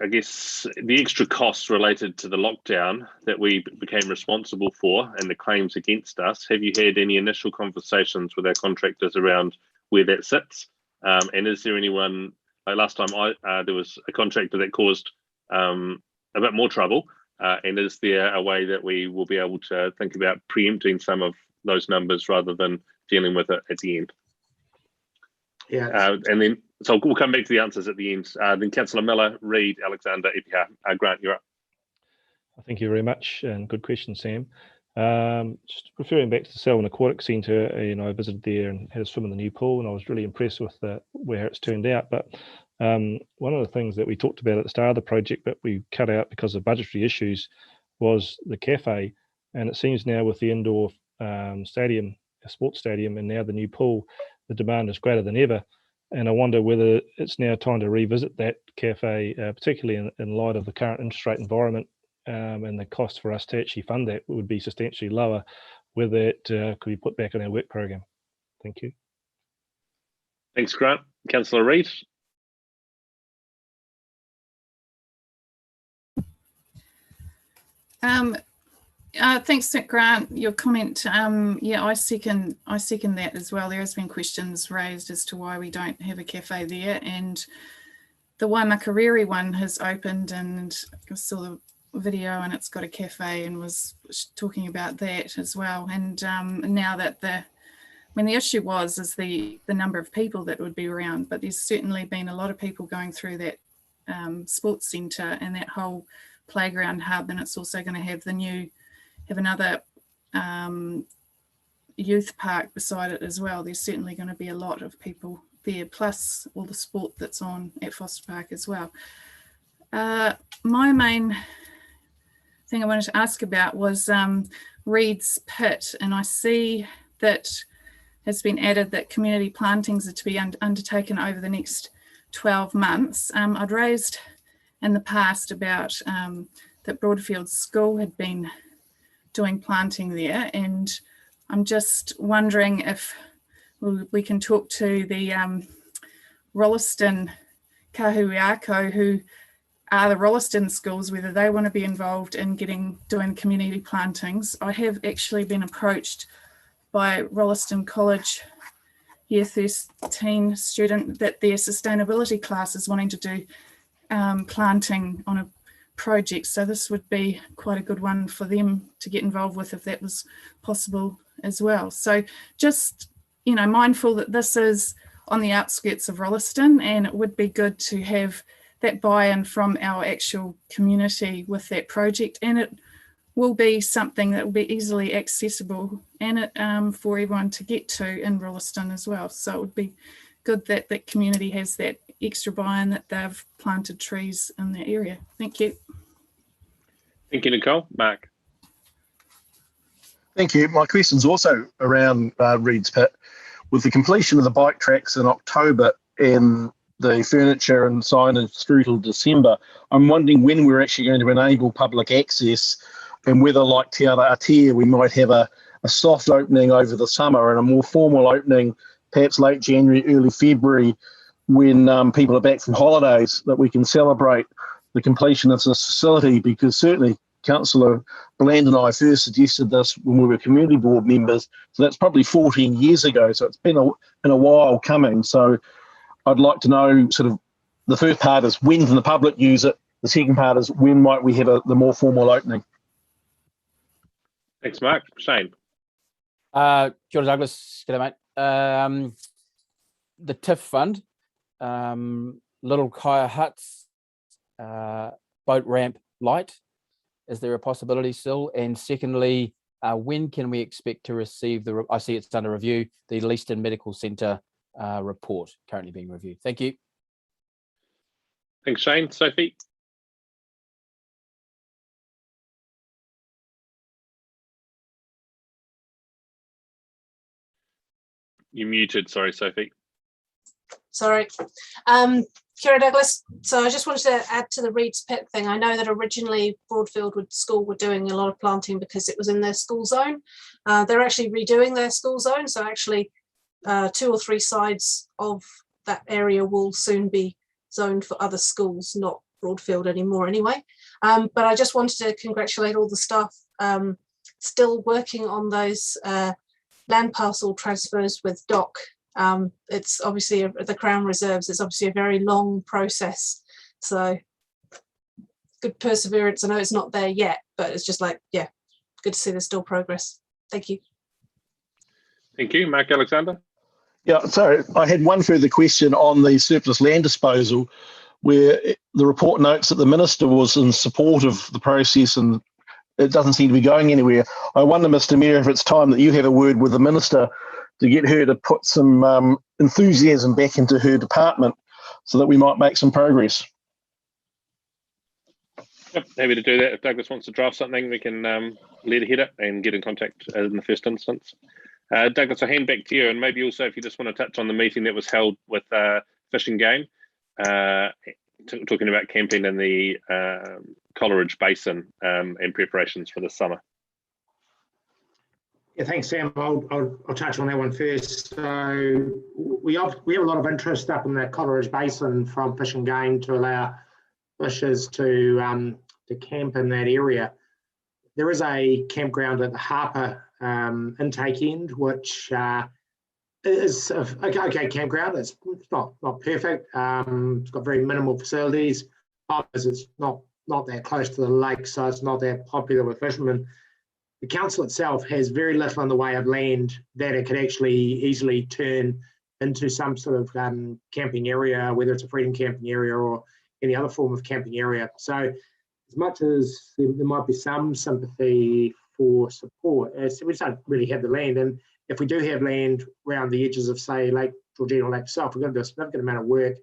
I guess the extra costs related to the lockdown that we became responsible for and the claims against us. Have you had any initial conversations with our contractors around where that sits? And is there anyone, like last time there was a contractor that caused a bit more trouble, and is there a way that we will be able to think about preempting some of those numbers rather than dealing with it at the end? Yeah. And then, so we'll come back to the answers at the end. Then Councillor Miller, Reid, Alexander, EPR, Grant, you're up. Thank you very much, and good question, Sam. Just referring back to the Selwyn Aquatic Centre, I visited there and had a swim in the new pool, and I was really impressed with where it's turned out. But one of the things that we talked about at the start of the project, but we cut out because of budgetary issues, was the cafe. And it seems now with the indoor stadium, a sports stadium, and now the new pool, the demand is greater than ever. And I wonder whether it's now time to revisit that cafe, particularly in light of the current interest rate environment, and the cost for us to actually fund that would be substantially lower, whether it could be put back on our work program. Thank you. Thanks, Grant. Councillor Reid. Thanks, Grant. Your comment. Yeah, I second that as well. There has been questions raised as to why we don't have a cafe there, and the Waimakariri one has opened, and I saw the video, and it's got a cafe, and was talking about that as well. And now that the issue is the number of people that would be around, but there's certainly been a lot of people going through that sports centre and that whole playground hub, and it's also going to have another youth park beside it as well. There's certainly going to be a lot of people there, plus all the sport that's on at Foster Park as well. My main thing I wanted to ask about was Reed's Pit, and I see that has been added that community plantings are to be undertaken over the next 12 months. I'd raised in the past about that Broadfield School had been doing planting there, and I'm just wondering if we can talk to the Rolleston Kahuiako, who are the Rolleston schools, whether they want to be involved in doing community plantings. I have actually been approached by Rolleston College Year 13 student that their sustainability class is wanting to do planting on a project, so this would be quite a good one for them to get involved with if that was possible as well. So just mindful that this is on the outskirts of Rolleston, and it would be good to have that buy-in from our actual community with that project, and it will be something that will be easily accessible and for everyone to get to in Rolleston as well. So it would be good that that community has that extra buy-in, that they've planted trees in the area. Thank you. Thank you, Nicole. Mark. Thank you. My question's also around Reed's Pit. With the completion of the bike tracks in October and the furniture and signage through till December, I'm wondering when we're actually going to enable public access, and whether, like Te Ara Atea, we might have a soft opening over the summer and a more formal opening perhaps late January, early February, when people are back from holidays, that we can celebrate the completion of this facility. Because certainly Councillor Bland and I first suggested this when we were community board members, so that's probably 14 years ago, so it's been a while coming. So I'd like to know, sort of, the first part is when can the public use it, the second part is when might we have the more formal opening. Thanks, Mark. Shane. George Douglas, g'day mate. The TIF fund, little kaya huts, boat ramp light, is there a possibility still? And secondly, when can we expect to receive I see it's under review, the Leaston Medical Centre report currently being reviewed. Thank you. Thanks, Shane. Sophie. You muted, sorry, Sophie. Sorry. Kira Douglas. So I just wanted to add to the Reed's Pit thing. I know that originally Broadfield School were doing a lot of planting because it was in their school zone. They're actually redoing their school zone. So actually 2 or 3 sides of that area will soon be zoned for other schools, not Broadfield anymore anyway. But I just wanted to congratulate all the staff still working on those land parcel transfers with DOC. It's obviously the Crown Reserves, it's obviously a very long process. So good perseverance. I know it's not there yet, but it's just like, yeah, good to see there's still progress. Thank you. Thank you. Mark Alexander. Yeah, so I had one further question on the surplus land disposal, where the report notes that the Minister was in support of the process and it doesn't seem to be going anywhere. I wonder, Mr. Mayor, if it's time that you have a word with the Minister to get her to put some enthusiasm back into her department so that we might make some progress. Yep, happy to do that. If Douglas wants to draft something, we can let ahead it and get in contact in the first instance. Douglas, I'll hand back to you, and maybe also if you just want to touch on the meeting that was held with Fish and Game, talking about camping in the Coleridge Basin and preparations for the summer. Yeah, thanks, Sam. I'll touch on that one first. So we have a lot of interest up in the Coleridge Basin from Fish and Game to allow fishers to camp in that area. There is a campground at the Harper intake end, which is a okay campground. It's not perfect. It's got very minimal facilities. It's not that close to the lake, so it's not that popular with fishermen. The council itself has very little in the way of land that it could actually easily turn into some sort of camping area, whether it's a freedom camping area or any other form of camping area. So as much as there might be some sympathy for support, we just don't really have the land. And if we do have land around the edges of, say, Lake Georgina or Lake itself, we're going to do a significant amount of work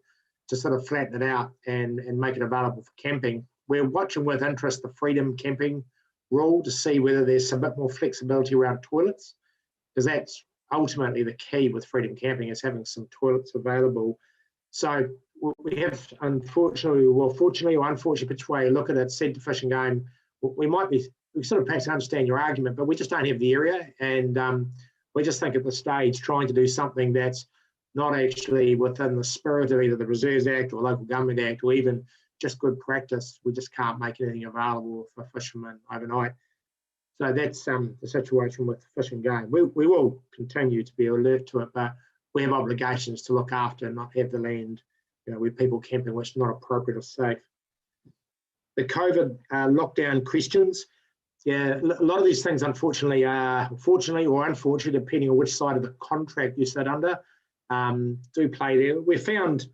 to sort of flatten it out and make it available for camping. We're watching with interest the freedom camping rule to see whether there's a bit more flexibility around toilets, because that's ultimately the key with freedom camping, is having some toilets available. So we have, unfortunately, well, fortunately or unfortunately, which way you look at it, said to Fish and Game, we sort of perhaps understand your argument, but we just don't have the area, and we just think at this stage trying to do something that's not actually within the spirit of either the Reserves Act or Local Government Act or even just good practice, we just can't make anything available for fishermen overnight. So that's the situation with Fish and Game. We will continue to be alert to it, but we have obligations to look after and not have the land, with people camping which is not appropriate or safe. The COVID lockdown questions. Yeah, a lot of these things, unfortunately, fortunately or unfortunately, depending on which side of the contract you sit under, do play there. We found,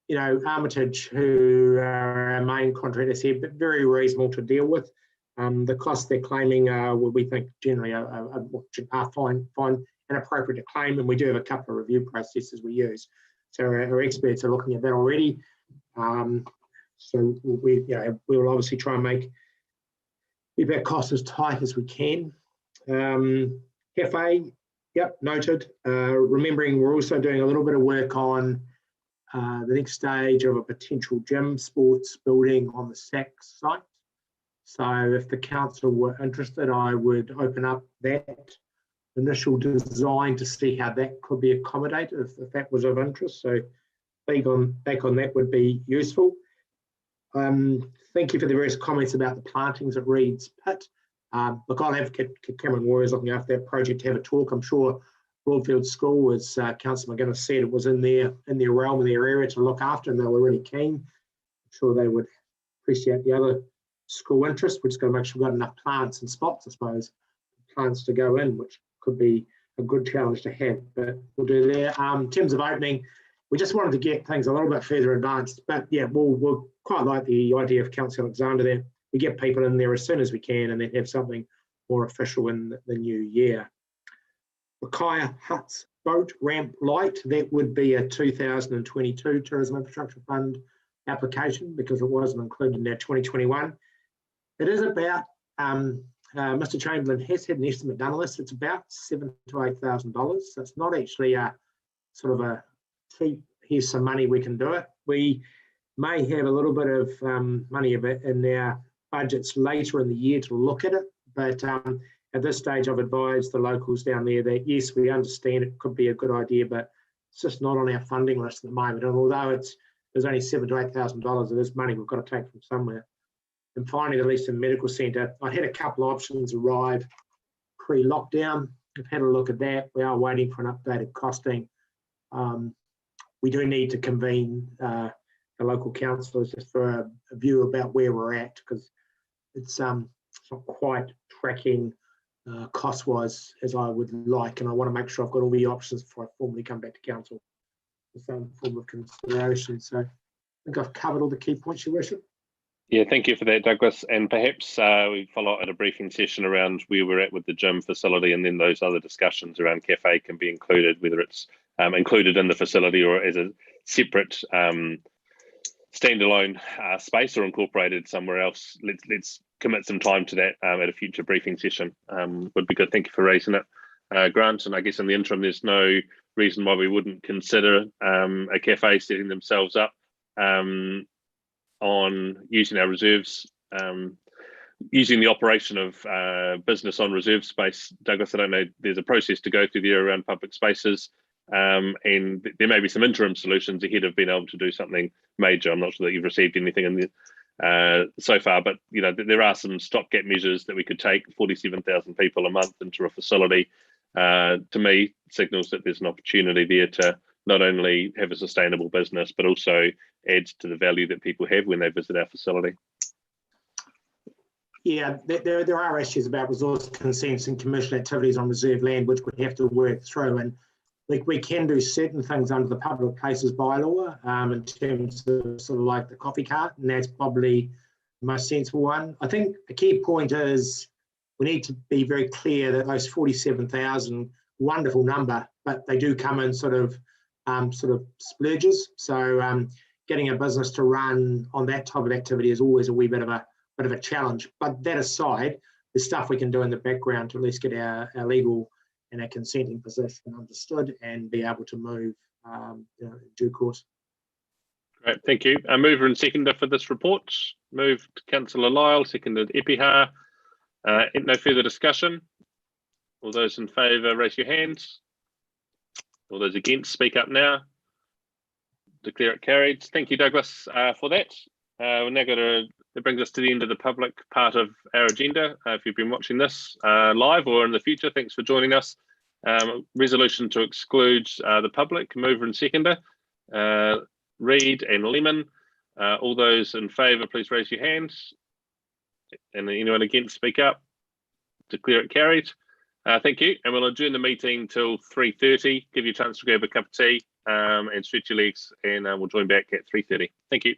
Armitage, who are our main contractors here, but very reasonable to deal with. The costs they're claiming are, we think, generally are fine and appropriate to claim, and we do have a couple of review processes we use. So our experts are looking at that already. So we will obviously try and keep our costs as tight as we can. Cafe, yep, noted. Remembering we're also doing a little bit of work on the next stage of a potential gym sports building on the SAC site. So if the council were interested, I would open up that initial design to see how that could be accommodated if that was of interest. So back on that would be useful. Thank you for the various comments about the plantings at Reed's Pit. Look, I'll have Cameron Warriors looking after that project to have a talk. I'm sure Broadfield School, as Councillor McGuinness said, it was in their realm, in their area to look after, and they were really keen. I'm sure they would appreciate the other school interest. We're just going to make sure we've got enough plants and spots, I suppose, plants to go in, which could be a good challenge to have, but we'll do that. In terms of opening, we just wanted to get things a little bit further advanced, but yeah, we'll quite like the idea of Councillor Alexander there. We get people in there as soon as we can and then have something more official in the new year. Wakaya Huts Boat Ramp Light, that would be a 2022 Tourism Infrastructure Fund application because it wasn't included in our 2021. It is about, Mr. Chamberlain has had an estimate done on this, it's about $7,000 to $8,000. So it's not actually a sort of a cheap, here's some money, we can do it. We may have a little bit of money in our budgets later in the year to look at it, but at this stage I've advised the locals down there that yes, we understand it could be a good idea, but it's just not on our funding list at the moment. And although it's there's only $7,000 to $8,000 of this money we've got to take from somewhere. And finally, the Leeston Medical Centre, I had a couple of options arrive pre-lockdown. I've had a look at that. We are waiting for an updated costing. We do need to convene the local councillors just for a view about where we're at, because it's not quite tracking cost-wise as I would like, and I want to make sure I've got all the options before I formally come back to council for some form of consideration. So I think I've covered all the key points, Your Worship. Yeah, thank you for that, Douglas. And perhaps we follow at a briefing session around where we're at with the gym facility, and then those other discussions around cafe can be included, whether it's included in the facility or as a separate standalone space or incorporated somewhere else. Let's commit some time to that at a future briefing session. Would be good. Thank you for raising it, Grant. And I guess in the interim, there's no reason why we wouldn't consider a cafe setting themselves up on using our reserves, using the operation of business on reserve space. Douglas, I don't know, there's a process to go through there around public spaces, and there may be some interim solutions ahead of being able to do something major. I'm not sure that you've received anything in the, so far, but you know, there are some stopgap measures that we could take. 47,000 people a month into a facility, to me, signals that there's an opportunity there to not only have a sustainable business, but also adds to the value that people have when they visit our facility. Yeah, there are issues about resource consents and commercial activities on reserve land, which we have to work through. And we can do certain things under the public places bylaw in terms of sort of like the coffee cart, and that's probably the most sensible one. I think the key point is we need to be very clear that those 47,000, wonderful number, but they do come in sort of splurges. So getting a business to run on that type of activity is always a wee bit of a challenge. But that aside, there's stuff we can do in the background to at least get our legal and our consenting position understood and be able to move in due course. Great, thank you. Mover and seconder for this report. Moved Councillor Lyle, seconded Epiha. No further discussion. All those in favour, raise your hands. All those against, speak up now. Declare it carried. Thank you, Douglas, for that. We're now going to, that brings us to the end of the public part of our agenda. If you've been watching this live or in the future, thanks for joining us. Resolution to exclude the public, mover and seconder, Reid and Lemon. All those in favour, please raise your hands. And anyone against, speak up. Declare it carried. Thank you, and we'll adjourn the meeting till 3:30. Give you a chance to grab a cup of tea and stretch your legs, and we'll join back at 3:30. Thank you.